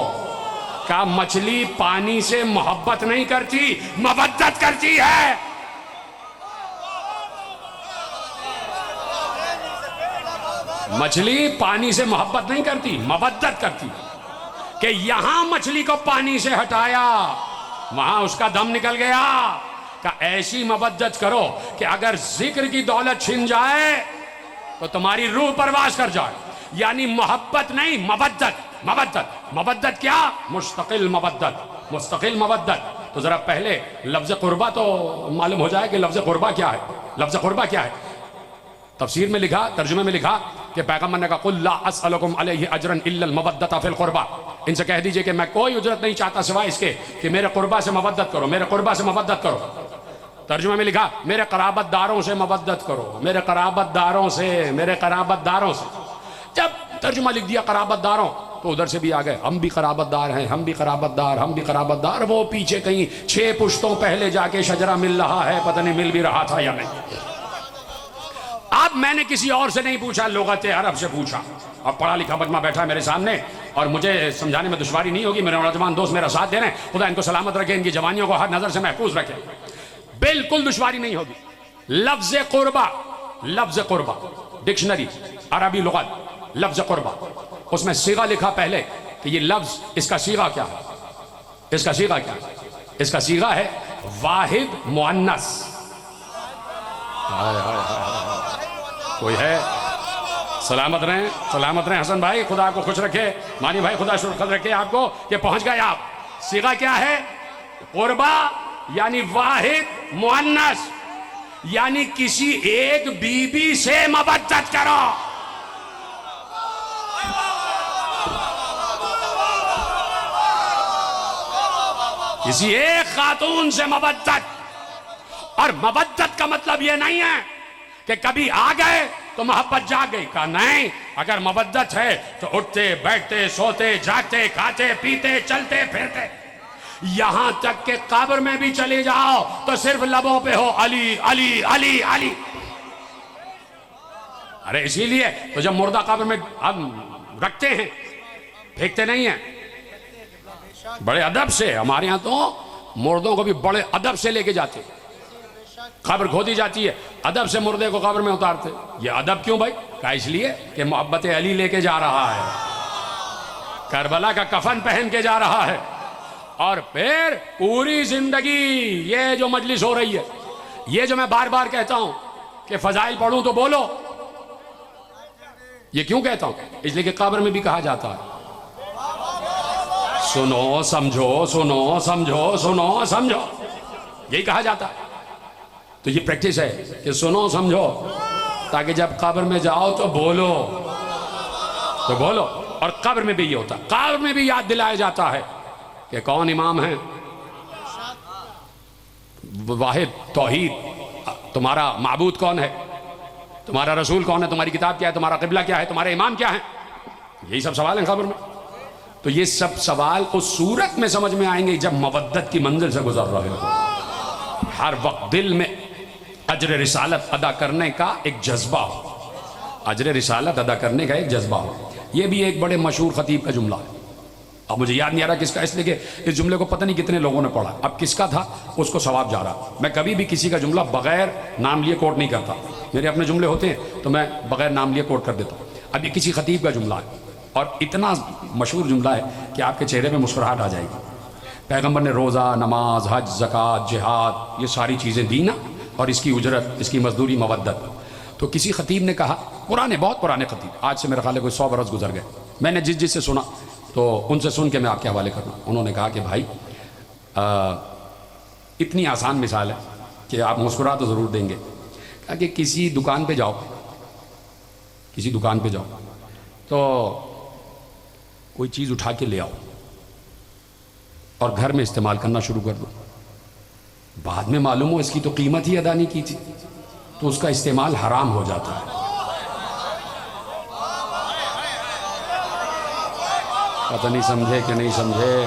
کہا مچھلی پانی سے محبت نہیں کرتی, مودت کرتی ہے. مچھلی پانی سے محبت نہیں کرتی, مودت کرتی. کہ یہاں مچھلی کو پانی سے ہٹایا, وہاں اس کا دم نکل گیا. کہ ایسی مودت کرو کہ اگر ذکر کی دولت چھن جائے تو تمہاری روح پرواز کر جائے. یعنی محبت نہیں, مودت. مودت, مودت کیا؟ مستقل مودت, مستقل مودت. تو ذرا پہلے لفظ قربہ تو معلوم ہو جائے کہ لفظ قربہ کیا ہے. لفظ قربہ کیا ہے؟ تفسیر میں لکھا, ترجمے میں لکھا کہ پیغمبر نے کہا قُلْ لَا أَسْأَلُكُمْ عَلَيْهِ أَجْرًا إِلَّا الْمَوَدَّةَ فِي الْقُرْبَى. ان سے کہہ دیجئے کہ میں کوئی اجرت نہیں چاہتا سوائے اس کے کہ میرے قربہ سے مودت کرو, میرے قربہ سے مودت کرو. ترجمہ میں لکھا میرے قرابت داروں سے مودت کرو, میرے قرابت داروں سے, میرے قرابت داروں سے. جب ترجمہ لکھ دیا قرابت داروں تو ادھر سے بھی آ گئے, ہم بھی قرابت دار ہیں, ہم بھی قرابت دار, ہم بھی قرابت دار. وہ پیچھے کہیں 6 پشتوں پہلے جا کے شجرہ مل رہا ہے, پتہ نہیں مل بھی رہا تھا یا نہیں. اب میں نے کسی اور سے نہیں پوچھا, لغت عرب سے پوچھا. اب پڑھا لکھا مجمع بیٹھا ہے میرے سامنے اور مجھے سمجھانے میں دشواری نہیں ہوگی. میرے نوجوان دوست میرا ساتھ دے رہے ہیں, خدا ان کو سلامت رکھے, ان کی جوانیوں کو ہر نظر سے محفوظ رکھے. بالکل دشواری نہیں ہوگی. لفظ قربہ, لفظ قربہ ڈکشنری عربی لغت, لفظ قربہ, اس میں صیغہ لکھا پہلے کہ یہ لفظ, اس کا صیغہ کیا ہے, اس کا صیغہ کیا ہے. اس کا صیغہ ہے واحد مؤنث. کوئی ہے؟ سلامت رہیں, سلامت رہیں حسن بھائی, خدا آپ کو خوش رکھے. مانی بھائی خدا شکر رکھے آپ کو کہ پہنچ گئے آپ. صیغہ کیا ہے؟ قربہ یعنی واحد مؤنث, یعنی کسی ایک بی بی سے مودت کرو. کسی ایک خاتون سے مودت. اور مودت کا مطلب یہ نہیں ہے کہ کبھی آ گئے تو محبت جاگ گئی. کہا نہیں, اگر مودت ہے تو اٹھتے بیٹھتے سوتے جاگتے کھاتے پیتے چلتے پھرتے, یہاں تک کہ قبر میں بھی چلے جاؤ تو صرف لبوں پہ ہو علی علی علی علی. ارے اسی لیے تو جب مردہ قبر میں ہم رکھتے ہیں، پھینکتے نہیں ہیں، بڑے ادب سے. ہمارے ہاں تو مردوں کو بھی بڑے ادب سے لے کے جاتے، قبر کھودی جاتی ہے، ادب سے مردے کو قبر میں اتارتے. یہ ادب کیوں بھائی؟ کہا اس لیے کہ محبت علی لے کے جا رہا ہے، کربلا کا کفن پہن کے جا رہا ہے. اور پھر پوری زندگی یہ جو مجلس ہو رہی ہے، یہ جو میں بار بار کہتا ہوں کہ فضائل پڑھوں تو بولو، یہ کیوں کہتا ہوں؟ اس لیے کہ قبر میں بھی کہا جاتا ہے سنو سمجھو، سنو سمجھو، سنو سمجھو، یہی کہا جاتا ہے. تو یہ پریکٹس ہے کہ سنو سمجھو، تاکہ جب قبر میں جاؤ تو بولو، تو بولو. اور قبر میں بھی یہ ہوتا ہے، قبر میں بھی یاد دلایا جاتا ہے کہ کون امام ہے، واحد توحید، تمہارا معبود کون ہے، تمہارا رسول کون ہے، تمہاری کتاب کیا ہے، تمہارا قبلہ کیا ہے، تمہارے امام کیا ہے. یہی سب سوال ہیں قبر میں. تو یہ سب سوال اس صورت میں سمجھ میں آئیں گے جب مودت کی منزل سے گزر رہے ہو. ہر وقت دل میں اجر رسالت ادا کرنے کا ایک جذبہ ہو، اجر رسالت ادا کرنے کا ایک جذبہ ہو. یہ بھی ایک بڑے مشہور خطیب کا جملہ ہے. اب مجھے یاد نہیں آ رہا کس کا، اس لیے کہ اس جملے کو پتہ نہیں کتنے لوگوں نے پڑھا. اب کس کا تھا اس کو ثواب جا رہا. میں کبھی بھی کسی کا جملہ بغیر نام لیے کوٹ نہیں کرتا. میرے اپنے جملے ہوتے ہیں تو میں بغیر نام لیے کوٹ کر دیتا ہوں. اب یہ کسی خطیب کا جملہ ہے اور اتنا مشہور جملہ ہے کہ آپ کے چہرے پہ مسکراہٹ آ جائے گی. پیغمبر نے روزہ، نماز، حج، زکوٰۃ، جہاد، یہ ساری چیزیں دی نا، اور اس کی اجرت، اس کی مزدوری، مودت. تو کسی خطیب نے کہا، پرانے، بہت پرانے خطیب، آج سے میرا خیال ہے کوئی 100 برس گزر گئے، میں نے جس سے سنا تو ان سے سن کے میں آپ کے حوالے کرنا. انہوں نے کہا کہ بھائی اتنی آسان مثال ہے کہ آپ مسکرا تو ضرور دیں گے. کہا کہ کسی دکان پہ جاؤ، کسی دکان پہ جاؤ تو کوئی چیز اٹھا کے لے آؤ اور گھر میں استعمال کرنا شروع کر دو. بعد میں معلوم ہو اس کی تو قیمت ہی ادا نہیں کی تھی، تو اس کا استعمال حرام ہو جاتا ہے. پتہ نہیں سمجھے کہ نہیں سمجھے.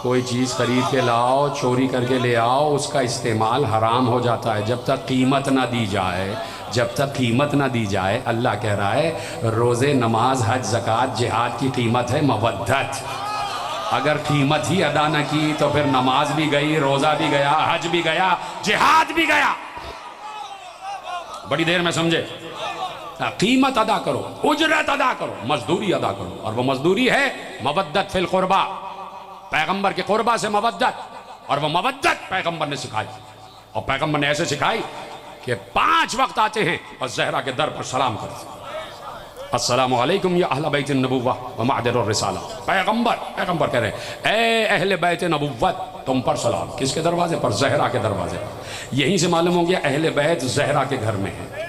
کوئی چیز خرید کے لاؤ، چوری کر کے لے آؤ، اس کا استعمال حرام ہو جاتا ہے جب تک قیمت نہ دی جائے. جب تک قیمت نہ دی جائے. اللہ کہہ رہا ہے روزے، نماز، حج، زکوٰۃ، جہاد کی قیمت ہے مودت. اگر قیمت ہی ادا نہ کی تو پھر نماز بھی گئی، روزہ بھی گیا، حج بھی گیا، جہاد بھی گیا. بڑی دیر میں سمجھے. قیمت ادا کرو، اجرت ادا کرو، مزدوری ادا کرو. اور وہ مزدوری ہے مودت فی القربہ، پیغمبر کے قربہ سے مودت. اور وہ مودت پیغمبر نے سکھائی، اور پیغمبر نے ایسے سکھائی کہ 5 وقت آتے ہیں اور زہرا کے در پر سلام کرتے ہیں. السلام علیکم یا اہل بیت النبوہ و معدر الرسالہ. پیغمبر کہہ رہے ہیں اے اہل بیت نبوت تم پر سلام. کس کے دروازے پر؟ زہرا کے دروازے پر. یہیں سے معلوم ہو گیا اہل بیت زہرا کے گھر میں ہیں.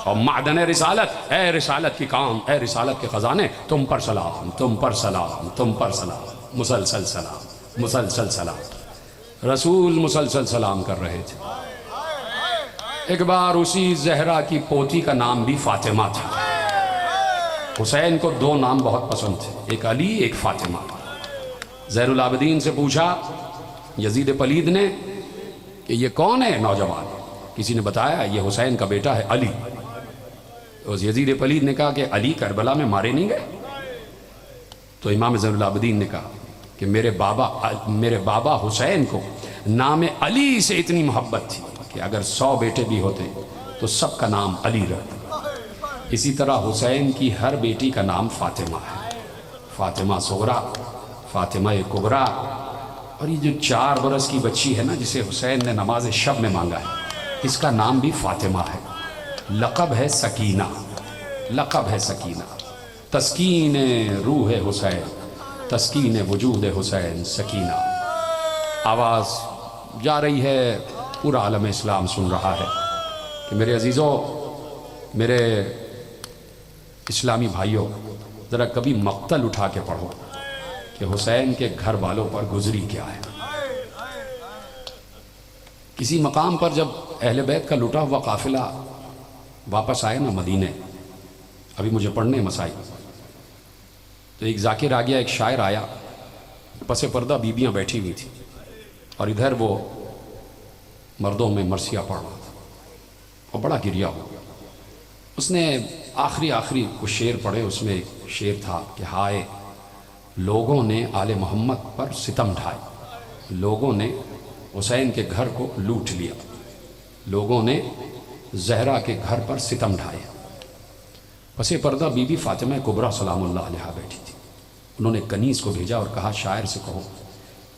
اور معدن رسالت، اے رسالت کی کام، اے رسالت کے خزانے، تم پر سلام، تم پر سلام، تم پر سلام. مسلسل سلام، مسلسل سلام. رسول مسلسل سلام کر رہے تھے. ایک بار اسی زہرا کی پوتی کا نام بھی فاطمہ تھا. حسین کو 2 نام بہت پسند تھے، ایک علی، ایک فاطمہ. زین العابدین سے پوچھا یزید پلید نے کہ یہ کون ہے نوجوان؟ کسی نے بتایا یہ حسین کا بیٹا ہے علی. اس یزید پلید نے کہا کہ علی کربلا میں مارے نہیں گئے؟ تو امام زین العابدین نے کہا کہ میرے بابا حسین کو نام علی سے اتنی محبت تھی کہ اگر 100 بیٹے بھی ہوتے تو سب کا نام علی رہتا. اسی طرح حسین کی ہر بیٹی کا نام فاطمہ ہے. فاطمہ صغریٰ، فاطمہ کبریٰ. اور یہ جو 4 برس کی بچی ہے نا جسے حسین نے نماز شب میں مانگا ہے، اس کا نام بھی فاطمہ ہے. لقب ہے سکینہ، لقب ہے سکینہ. تسکین روح حسین، تسکین وجود حسین سکینہ. آواز جا رہی ہے، پورا عالم اسلام سن رہا ہے کہ میرے عزیزوں، میرے اسلامی بھائیوں، ذرا کبھی مقتل اٹھا کے پڑھو کہ حسین کے گھر والوں پر گزری کیا ہے. کسی مقام پر جب اہل بیت کا لٹا ہوا قافلہ واپس آئے نا مدینے، ابھی مجھے پڑھنے مسائل، تو ایک ذاکر آ گیا، ایک شاعر آیا، پس پردہ بیبیاں بیٹھی ہوئی تھی اور ادھر وہ مردوں میں مرثیہ پڑھ رہا تھا اور بڑا گریہ ہو گیا. اس نے آخری وہ شعر پڑھے، اس میں ایک شعر تھا کہ ہائے لوگوں نے آل محمد پر ستم ڈھائے، لوگوں نے حسین کے گھر کو لوٹ لیا، لوگوں نے زہرا کے گھر پر ستم ڈھائے۔ پس پردہ بی بی فاطمہ کبریٰ سلام اللہ علیہا بیٹھی تھی، انہوں نے کنیز کو بھیجا اور کہا شاعر سے کہو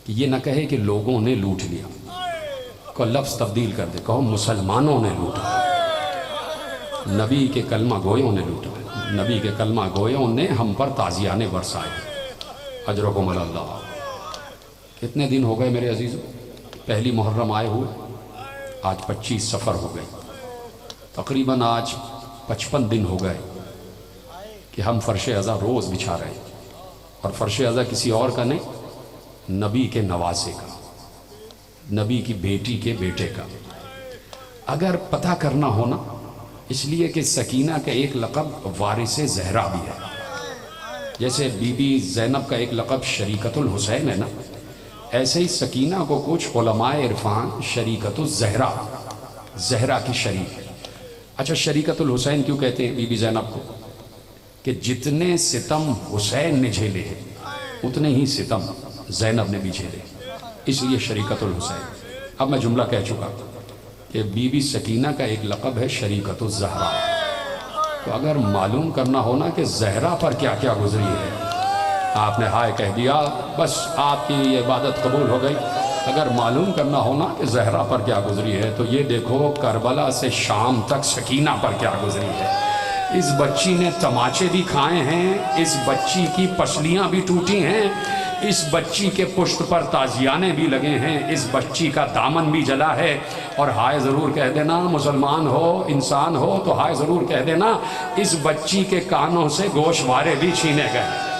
کہ یہ نہ کہے کہ لوگوں نے لوٹ لیا، کو لفظ تبدیل کر دے، کہو مسلمانوں نے لوٹا، نبی کے کلمہ گویوں نے لوٹا، نبی کے کلمہ گویوں نے ہم پر تازیانے برسائے، اجرکم اللہ۔ کتنے دن ہو گئے میرے عزیزو؟ پہلی محرم آئے ہوئے، آج 25 سفر ہو گئے، تقریباً آج 55 دن ہو گئے کہ ہم فرش عزا روز بچھا رہے ہیں، اور فرش عزا کسی اور کا نہیں، نبی کے نواسے کا، نبی کی بیٹی کے بیٹے کا۔ اگر پتہ کرنا ہونا، اس لیے کہ سکینہ کا ایک لقب وارث زہرا بھی ہے، جیسے بی بی زینب کا ایک لقب شریکت الحسین ہے نا، ایسے ہی سکینہ کو کچھ علماء عرفان شریکت الزہرا، زہرا کی شریک ہے۔ اچھا شریکت الحسین کیوں کہتے ہیں بی بی زینب کو؟ کہ جتنے ستم حسین نے جھیلے ہیں اتنے ہی ستم زینب نے بھی جھیلے، اس لیے شریکت الحسین۔ اب میں جملہ کہہ چکا کہ بی بی سکینہ کا ایک لقب ہے شریکت الزہرا، تو اگر معلوم کرنا ہونا کہ زہرا پر کیا کیا گزری ہے، آپ نے ہائے کہہ دیا بس آپ کی یہ عبادت قبول ہو گئی۔ اگر معلوم کرنا ہونا کہ زہرا پر کیا گزری ہے تو یہ دیکھو کربلا سے شام تک سکینہ پر کیا گزری ہے۔ اس بچی نے تماچے بھی کھائے ہیں، اس بچی کی پسلیاں بھی ٹوٹی ہیں، اس بچی کے پشت پر تازیانے بھی لگے ہیں، اس بچی کا دامن بھی جلا ہے، اور ہائے ضرور کہہ دینا مسلمان ہو انسان ہو تو ہائے ضرور کہہ دینا اس بچی کے کانوں سے گوشوارے بھی چھینے گئے۔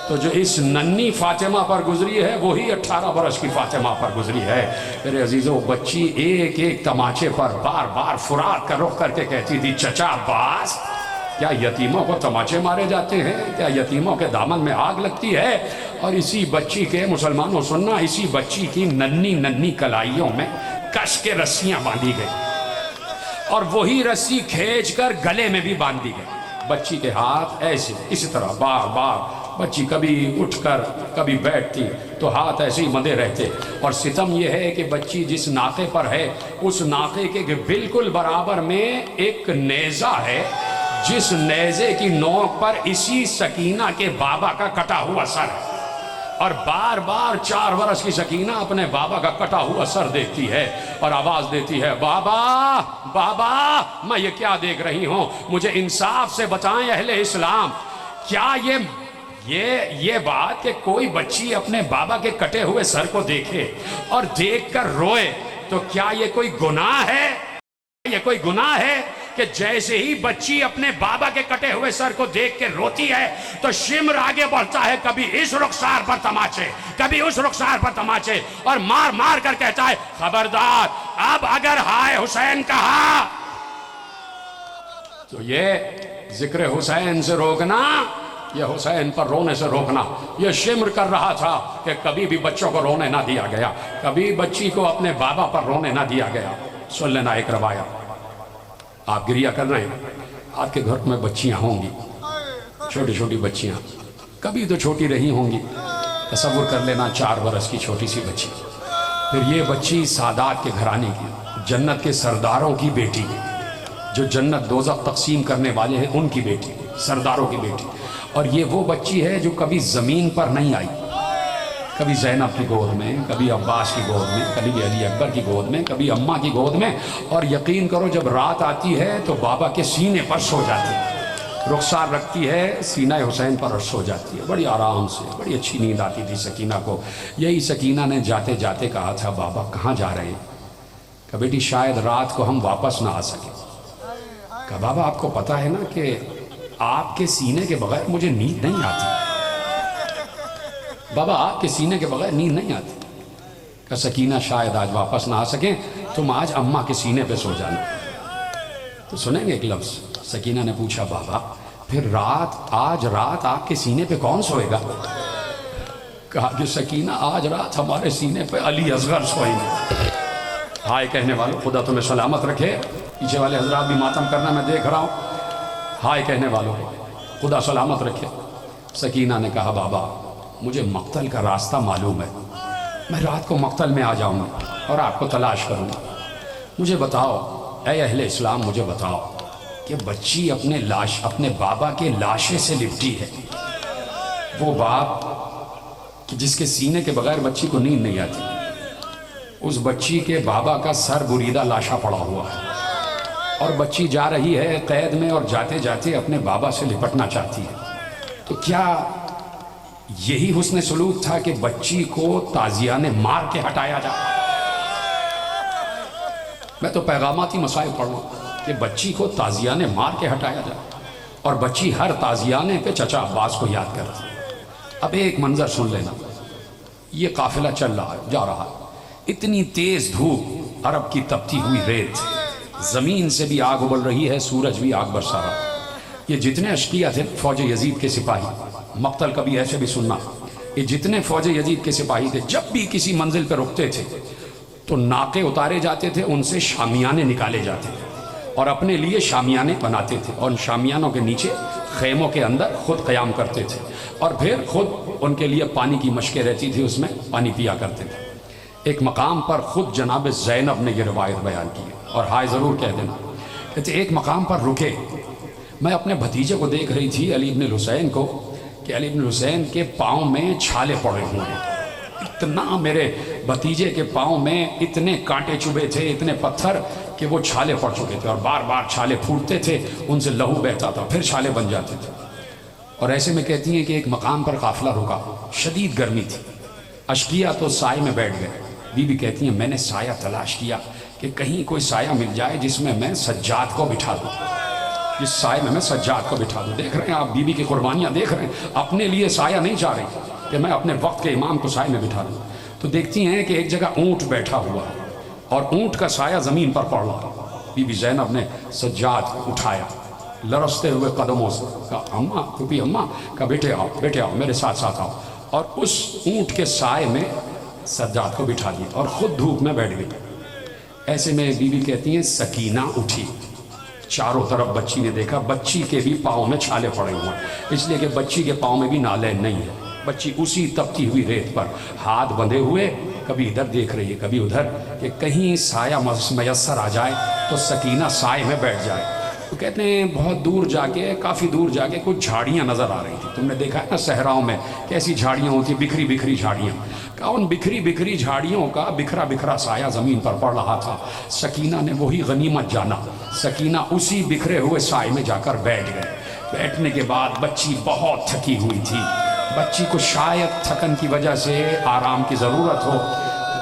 تو جو اس ننی فاطمہ پر گزری ہے وہی 18 برس کی فاطمہ پر گزری ہے۔ میرے عزیزو بچی ایک ایک تماچے پر بار بار فرات کا رخ کر کے کہتی تھی چچا عباس کیا یتیموں کو تماچے مارے جاتے ہیں؟ کیا یتیموں کے دامن میں آگ لگتی ہے؟ اور اسی بچی کے مسلمانوں سننا، اسی بچی کی ننی ننی کلائیوں میں کش کے رسیاں باندھی گئی، اور وہی رسی کھینچ کر گلے میں بھی باندھی گئی۔ بچی کے ہاتھ ایسے اسی طرح بار بار بچی کبھی اٹھ کر کبھی بیٹھتی تو ہاتھ ایسے ہی مدے رہتے، اور ستم یہ ہے کہ بچی جس ناقے پر ہے اس ناقے کے بالکل برابر میں ایک نیزہ ہے، جس نیزے کی نوک پر اسی سکینہ کے بابا کا کٹا ہوا سر ہے، اور بار بار 4 برس کی سکینہ اپنے بابا کا کٹا ہوا سر دیکھتی ہے اور آواز دیتی ہے بابا بابا میں یہ کیا دیکھ رہی ہوں، مجھے انصاف سے بتائیں اہل اسلام، کیا یہ بات کہ کوئی بچی اپنے بابا کے کٹے ہوئے سر کو دیکھے اور دیکھ کر روئے تو کیا یہ کوئی گناہ ہے؟ یہ کوئی گناہ ہے کہ جیسے ہی بچی اپنے بابا کے کٹے ہوئے سر کو دیکھ کے روتی ہے تو شمر آگے بڑھتا ہے، کبھی اس رخسار پر تماچے کبھی اس رخسار پر تماچے، اور مار مار کر کہتا ہے خبردار اب اگر ہائے حسین کہا تو یہ ذکر حسین سے روکنا، یہ حسین پر رونے سے روکنا۔ یہ شمر کر رہا تھا کہ کبھی بھی بچوں کو رونے نہ دیا گیا، کبھی بچی کو اپنے بابا پر رونے نہ دیا گیا۔ سن لینا ایک روایت، آپ گریہ کر رہے ہیں، آپ کے گھر میں بچیاں ہوں گی، چھوٹی چھوٹی بچیاں، کبھی تو چھوٹی رہی ہوں گی، تصور کر لینا 4 برس کی چھوٹی سی بچی، پھر یہ بچی سادات کے گھرانے کی، جنت کے سرداروں کی بیٹی، جو جنت دوزخ تقسیم کرنے والے ہیں ان کی بیٹی، سرداروں کی بیٹی، اور یہ وہ بچی ہے جو کبھی زمین پر نہیں آئی، کبھی زینب کی گود میں، کبھی عباس کی گود میں، کبھی علی اکبر کی گود میں، کبھی اماں کی گود میں، اور یقین کرو جب رات آتی ہے تو بابا کے سینے پر سو جاتی ہے، رخسار رکھتی ہے سینہ حسین پر اور سو جاتی ہے، بڑی آرام سے، بڑی اچھی نیند آتی تھی سکینہ کو۔ یہی سکینہ نے جاتے جاتے کہا تھا بابا کہاں جا رہے ہیں؟ کہ بیٹی شاید رات کو ہم واپس نہ آ سکیں۔ کہا بابا آپ کو پتا ہے نا کہ آپ کے سینے کے بغیر مجھے نیند نہیں آتی، بابا آپ کے سینے کے بغیر نیند نہیں آتی۔ کہ سکینہ شاید آج واپس نہ آ سکیں، تم آج اماں کے سینے پہ سو جانا۔ تو سنیں گے ایک لفظ، سکینہ نے پوچھا بابا پھر آج رات آپ کے سینے پہ کون سوئے گا؟ کہا کہ سکینہ آج رات ہمارے سینے پہ علی اصغر سوئیں گے۔ ہائے کہنے والوں خدا تمہیں سلامت رکھے، پیچھے والے حضرات بھی ماتم کرنا میں دیکھ رہا ہوں۔ ہائے کہنے والوں کو خدا سلامت رکھے۔ سکینہ نے کہا بابا مجھے مقتل کا راستہ معلوم ہے، میں رات کو مقتل میں آ جاؤں گا اور آپ کو تلاش کروں گا۔ مجھے بتاؤ اے اہل اسلام، مجھے بتاؤ کہ بچی اپنے بابا کے لاشے سے لپٹی ہے، وہ باپ جس کے سینے کے بغیر بچی کو نیند نہیں آتی، اس بچی کے بابا کا سر بریدہ لاشا پڑا ہوا ہے، اور بچی جا رہی ہے قید میں اور جاتے جاتے اپنے بابا سے لپٹنا چاہتی ہے۔ تو کیا یہی حسن سلوک تھا کہ بچی کو تازیہ نے مار کے ہٹایا جائے؟ میں تو پیغاماتی مسائل پڑھ رہا ہوں کہ بچی کو تازیہ نے مار کے ہٹایا جائے، اور بچی ہر تازیانے پہ چچا عباس کو یاد کرتی۔ اب ایک منظر سن لینا، یہ قافلہ چل رہا ہے، جا رہا ہے، اتنی تیز دھوپ، عرب کی تپتی ہوئی ریت، زمین سے بھی آگ ابل رہی ہے، سورج بھی آگ برسا رہا ہے۔ یہ جتنے اشقیہ تھے فوج یزید کے سپاہی، مقتل کبھی ایسے بھی سننا، یہ جتنے فوج یزید کے سپاہی تھے جب بھی کسی منزل پہ رکتے تھے تو ناقے اتارے جاتے تھے، ان سے شامیانے نکالے جاتے تھے اور اپنے لیے شامیانے بناتے تھے، اور ان شامیانوں کے نیچے خیموں کے اندر خود قیام کرتے تھے، اور پھر خود ان کے لیے پانی کی مشکیں رہتی تھی، اس میں پانی پیا کرتے تھے۔ ایک مقام پر خود جناب زینب نے یہ روایت بیان کی ہے، اور ہائے ضرور کہہ دینا، کہتے ایک مقام پر رکے، میں اپنے بھتیجے کو دیکھ رہی تھی علی بن الحسین کو، کہ علی بن الحسین کے پاؤں میں چھالے پڑے ہوئے ہیں، اتنا میرے بھتیجے کے پاؤں میں اتنے کانٹے چبھے تھے، اتنے پتھر کہ وہ چھالے پڑ چکے تھے، اور بار بار چھالے پھوٹتے تھے، ان سے لہو بہتا تھا، پھر چھالے بن جاتے تھے۔ اور ایسے میں کہتی ہیں کہ ایک مقام پر قافلہ رکا، شدید گرمی تھی، اشقیہ تو سائے میں بیٹھ گئے۔ بی بی کہتی ہیں میں نے سایہ تلاش کیا کہ کہیں کوئی سایہ مل جائے جس میں میں سجاد کو بٹھا دوں، جس سائے میں سجاد کو بٹھا دوں۔ دیکھ رہے ہیں آپ بی بی کی قربانیاں دیکھ رہے ہیں، اپنے لیے سایہ نہیں چاہ رہی کہ میں اپنے وقت کے امام کو سائے میں بٹھا دوں۔ تو دیکھتی ہیں کہ ایک جگہ اونٹ بیٹھا ہوا ہے اور اونٹ کا سایہ زمین پر پڑ رہا۔ بی بی زینب نے سجاد اٹھایا لرزتے ہوئے قدموں سے، کہا اماں، پھوپھی اماں، کہا بیٹے آؤ، بیٹے آؤ، میرے ساتھ ساتھ آؤ، اور اس اونٹ کے سائے میں سجاد کو بٹھا دیا اور خود دھوپ میں بیٹھ گئی۔ ایسے میں بی بی کہتی ہیں سکینہ اٹھی، چاروں طرف بچی نے دیکھا، بچی کے بھی پاؤں میں چھالے پڑے ہوئے ہیں، اس لیے کہ بچی کے پاؤں میں بھی نالین نہیں ہے۔ بچی اسی تپتی ہوئی ریت پر ہاتھ بندھے ہوئے کبھی ادھر دیکھ رہی ہے کبھی ادھر، کہ کہیں سایہ میسر آ جائے تو سکینہ سائے میں بیٹھ جائے۔ تو کہتے ہیں بہت دور جا کے، کافی دور جا کے کچھ جھاڑیاں نظر آ رہی تھی۔ تم نے دیکھا ہے نا صحراؤں میں کیسی جھاڑیاں ہوتی، بکھری بکھری جھاڑیاں، کہا ان بکھری بکھری جھاڑیوں کا بکھرا بکھرا سایہ زمین پر پڑ رہا تھا۔ سکینہ نے وہی غنیمت جانا، سکینہ اسی بکھرے ہوئے سائے میں جا کر بیٹھ گئے۔ بیٹھنے کے بعد بچی بہت تھکی ہوئی تھی، بچی کو شاید تھکن کی وجہ سے آرام کی ضرورت ہو،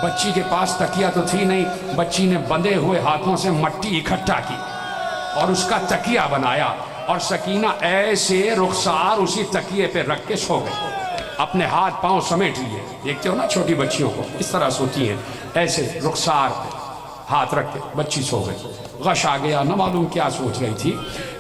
بچی کے پاس تکیہ تو تھی نہیں، بچی نے بندھے ہوئے ہاتھوں سے مٹی اکٹھا کی اور اس کا تکیہ بنایا، اور سکینہ ایسے رخسار اسی تکیے پہ رکھ کے سو گئی، اپنے ہاتھ پاؤں سمیٹ لیے۔ دیکھتے ہو نا چھوٹی بچیوں کو اس طرح سوتی ہیں، ایسے رخسار ہاتھ رکھ کے بچی سو گئی۔ غش آ گیا، نہ معلوم کیا سوچ رہی تھی۔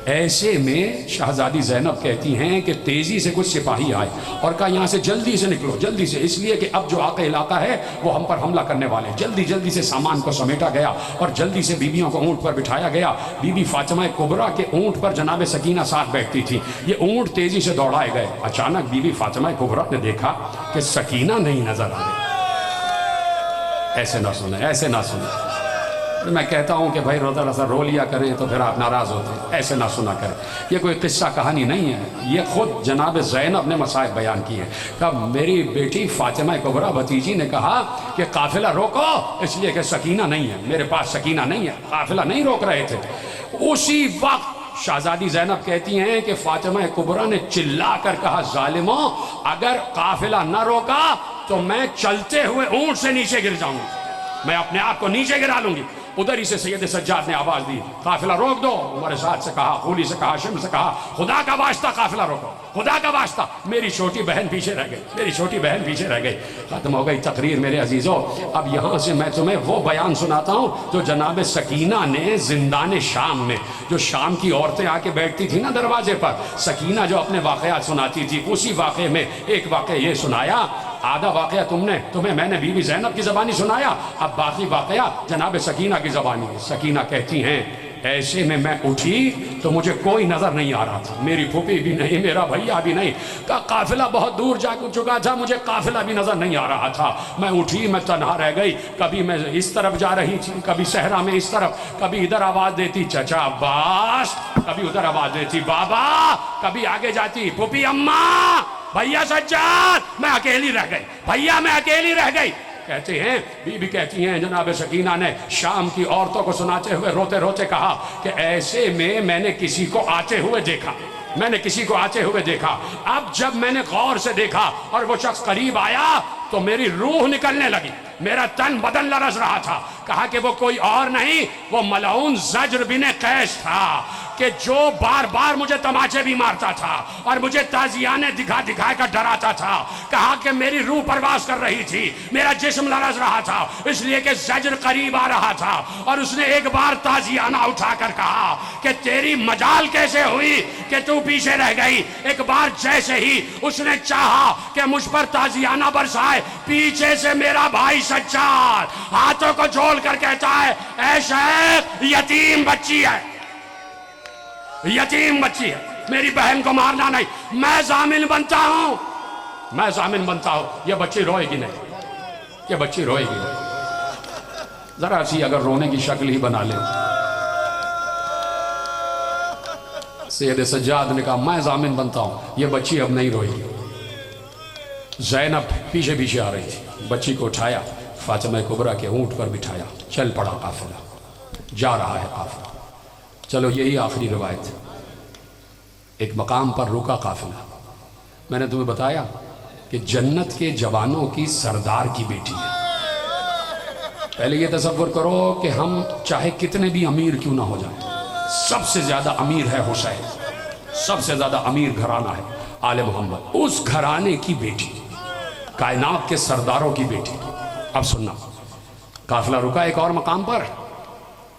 ایسے میں شہزادی زینب کہتی ہیں کہ تیزی سے کچھ سپاہی آئے اور کہا یہاں سے جلدی سے نکلو، جلدی سے، اس لیے کہ اب جو آقا علاقہ ہے وہ ہم پر حملہ کرنے والے ہیں۔ جلدی جلدی سے سامان کو سمیٹا گیا اور جلدی سے بیویوں کو اونٹ پر بٹھایا گیا۔ بی بی فاطمہ کبریٰ کے اونٹ پر جناب سکینہ ساتھ بیٹھتی تھی، یہ اونٹ تیزی سے دوڑائے گئے۔ اچانک بی بی فاطمہ کبریٰ نے دیکھا کہ سکینہ نہیں نظر آ رہی۔ ایسے نہ سنیں، ایسے نہ سنیں۔ میں کہتا ہوں کہ بھائی روزہ رضا رو لیا کریں تو پھر آپ ناراض ہوتے ہیں، ایسے نہ سنا کریں۔ یہ کوئی قصہ کہانی نہیں ہے، یہ خود جناب زینب نے مصائب بیان کی ہے۔ کہ میری بیٹی فاطمہ کبریٰ بھتیجی نے کہا کہ قافلہ روکو، اس لیے کہ سکینہ نہیں ہے، میرے پاس سکینہ نہیں ہے، قافلہ نہیں روک رہے تھے۔ اسی وقت شہزادی زینب کہتی ہیں کہ فاطمہ کبریٰ نے چلا کر کہا ظالموں، اگر قافلہ نہ روکا تو میں چلتے ہوئے اونٹ سے نیچے گر جاؤں گی، میں اپنے آپ کو نیچے گرا لوں گی۔ ادھر ہی سے سید سجاد نے آواز دی قافلہ روک دو۔ عمر سعد سے کہا، خولی سے کہا، شم سے کہا خدا کا واسطہ قافلہ روکو، خدا کا واسطہ۔ میری چھوٹی بہن پیچھے رہ گئی، میری چھوٹی بہن پیچھے رہ گئی۔ ختم ہو گئی تقریر میرے عزیزوں۔ اب یہاں سے میں تمہیں وہ بیان سناتا ہوں جو جناب سکینہ نے زندان شام میں، جو شام کی عورتیں آ کے بیٹھتی تھی نا دروازے پر، سکینہ جو اپنے واقعات سناتی تھی، اسی واقعے میں ایک واقعہ یہ سنایا۔ آدھا واقعہ تمہیں میں نے بی بی زینب کی زبانی سنایا، اب باقی واقعہ جناب سکینہ کی زبانی ہے۔ سکینہ کہتی ہیں ایسے میں اٹھی تو مجھے کوئی نظر نہیں آ رہا تھا، میری پھوپھی بھی نہیں، میرا بھیا بھی نہیں، قافلہ بہت دور جا چکا تھا، مجھے قافلہ بھی نظر نہیں آ رہا تھا۔ میں اٹھی، میں تنہا رہ گئی، کبھی میں اس طرف جا رہی تھی، کبھی صحرا میں اس طرف، کبھی ادھر آواز دیتی چچا عباس، کبھی ادھر آواز دیتی بابا، کبھی آگے جاتی پھوپھی اماں، بھیا سجاد، میں اکیلی رہ گئی، بھیا میں اکیلی رہ گئی۔ کہتے ہیں بی بی کہتی ہیں جناب سکینہ نے شام کی عورتوں کو سناتے ہوئے روتے روتے کہا کہ ایسے میں نے کسی کو آتے ہوئے دیکھا، میں نے کسی کو آتے ہوئے دیکھا، اب جب میں نے غور سے دیکھا اور وہ شخص قریب آیا تو میری روح نکلنے لگی، میرا تن بدن لرز رہا تھا۔ کہا کہ وہ کوئی اور نہیں، وہ ملعون زجر بن قیس تھا کہ جو بار بار مجھے تماچے بھی مارتا تھا اور مجھے تازیانے دکھا دکھا کر ڈراتا تھا۔ کہا کہ میری روح پرواز کر رہی تھی، میرا جسم لرز رہا تھا، اس لیے کہ زجر قریب آ رہا تھا، اور اس نے ایک بار تازیانہ اٹھا کر کہا کہ تیری مجال کیسے ہوئی کہ تو پیچھے رہ گئی۔ ایک بار جیسے ہی اس نے چاہا کہ مجھ پر تازیانہ برسائے، پیچھے سے میرا بھائی سجاد ہاتھوں کو جوڑ کر کہتا ہے اے شیخ یتیم بچی ہے، یتیم بچی ہے، میری بہن کو مارنا نہیں، میں ضامن بنتا ہوں، میں ضامن بنتا ہوں، یہ بچی روئے گی نہیں، یہ بچی روئے گی نہیں۔ ذرا سی اگر رونے کی شکل ہی بنا لیں۔ سید سجاد نے کہا میں ضامن بنتا ہوں، یہ بچی اب نہیں روئے گی۔ زینب پیچھے پیچھے آ رہی تھی، بچی کو اٹھایا، فاطمہ کبریٰ کے اونٹ پر بٹھایا، چل پڑا قافلہ، جا رہا ہے قافلہ۔ چلو یہی آخری روایت ہے۔ ایک مقام پر رکا قافلہ، میں نے تمہیں بتایا کہ جنت کے جوانوں کی سردار کی بیٹی ہے۔ پہلے یہ تصور کرو کہ ہم چاہے کتنے بھی امیر کیوں نہ ہو جائیں، سب سے زیادہ امیر ہے حسین، سب سے زیادہ امیر گھرانہ ہے آل محمد، اس گھرانے کی بیٹی، کائنات کے سرداروں کی بیٹی۔ اب سننا، قافلہ رکا ایک اور مقام پر،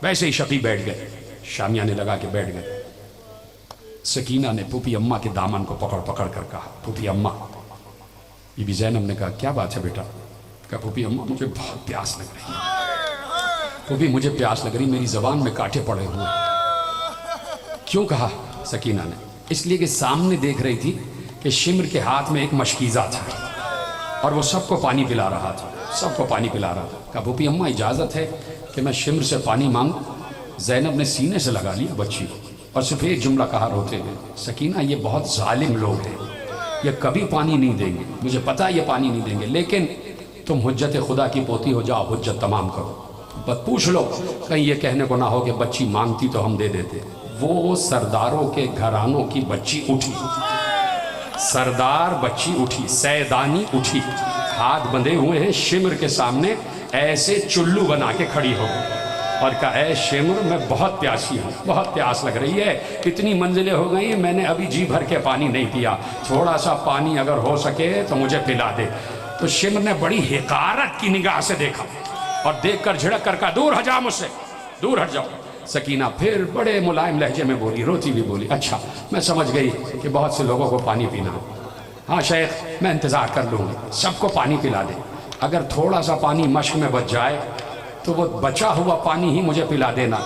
ویسے ہی شقی بیٹھ گئے، شامیانے لگا کے بیٹھ گئے۔ سکینہ نے پھوپھی اماں کے دامن کو پکڑ پکڑ کر کہا پھوپھی اماں۔ بی بی زینب نے کہا کیا بات ہے بیٹا؟ کہا پھوپھی اماں مجھے بہت پیاس لگ رہی ہے، پھوپھی مجھے پیاس لگ رہی، میری زبان میں کانٹے پڑے ہوئے ہیں۔ کیوں کہا سکینہ نے؟ اس لیے کہ سامنے دیکھ رہی تھی کہ شمر کے ہاتھ میں ایک مشکیزہ تھا اور وہ سب کو پانی پلا رہا تھا، سب کو پانی پلا رہا تھا۔ کہا پھوپھی اماں اجازت ہے کہ میں شمر سے پانی مانگوں؟ زینب نے سینے سے لگا لیا بچی کو اور صرف ایک جملہ کہا روتے ہوئے، سکینہ یہ بہت ظالم لوگ ہیں، یہ کبھی پانی نہیں دیں گے، مجھے پتا یہ پانی نہیں دیں گے، لیکن تم حجت خدا کی پوتی ہو، جاؤ حجت تمام کرو، بس پوچھ لو، کہیں یہ کہنے کو نہ ہو کہ بچی مانگتی تو ہم دے دیتے۔ وہ سرداروں کے گھرانوں کی بچی اٹھی، سردار بچی اٹھی، سیدانی اٹھی، ہاتھ بندھے ہوئے ہیں شمر کے سامنے، ایسے چلو بنا کے کھڑی ہو اور کہا اے شمر میں بہت پیاسی ہوں، بہت پیاس لگ رہی ہے، اتنی منزلیں ہو گئی ہیں، میں نے ابھی جی بھر کے پانی نہیں پیا، تھوڑا سا پانی اگر ہو سکے تو مجھے پلا دے۔ تو شمر نے بڑی حقارت کی نگاہ سے دیکھا اور دیکھ کر جھڑک کر کہا دور ہٹ جاؤ مجھ سے، دور ہٹ جاؤ۔ سکینہ پھر بڑے ملائم لہجے میں بولی، روتی بھی بولی اچھا میں سمجھ گئی کہ بہت سے لوگوں کو پانی پینا، ہاں شیخ میں انتظار کر لوں گی، سب کو پانی پلا دے، اگر تھوڑا سا پانی مشک میں بچ جائے تو وہ بچا ہوا پانی ہی مجھے پلا دینا۔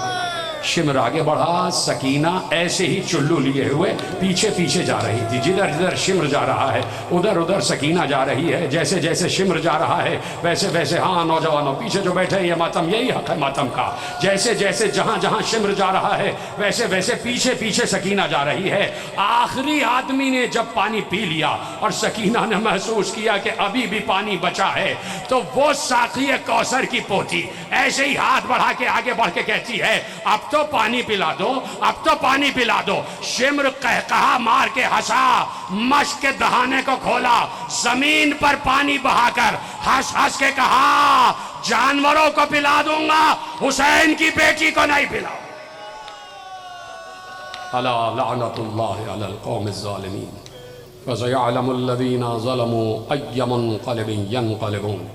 شمر آگے بڑھا، سکینہ ایسے ہی چلو لیے ہوئے پیچھے پیچھے جا رہی تھی، جدھر جدھر شمر جا رہا ہے ادھر ادھر سکینہ جا رہی ہے، جیسے جیسے شمر جا رہا ہے ویسے ویسے، ہاں نوجوانوں پیچھے جو بیٹھے یہ ماتم، یہی حق ہے ماتم کا، جیسے جیسے جہاں جہاں شمر جا رہا ہے ویسے ویسے پیچھے پیچھے سکینہ جا رہی ہے۔ آخری آدمی نے جب پانی پی لیا اور سکینہ نے محسوس کیا کہ ابھی بھی پانی بچا ہے تو وہ ساقی کوثر کی پوتی ایسے ہی ہاتھ بڑھا کے آگے بڑھ کے کہتی ہے اب تو پانی پلا دو، اب تو پانی پلا دو۔ شمر قہقہا مار کے ہنسا، مشک کے دہانے کو کھولا، زمین پر پانی بہا کر ہنس ہنس کے کہا جانوروں کو پلا دوں گا، حسین کی بیٹی کو نہیں پلاؤں۔ الا لعنت اللہ علی القوم الظالمین فسيعلم الذين ظلموا أي منقلب ينقلبون۔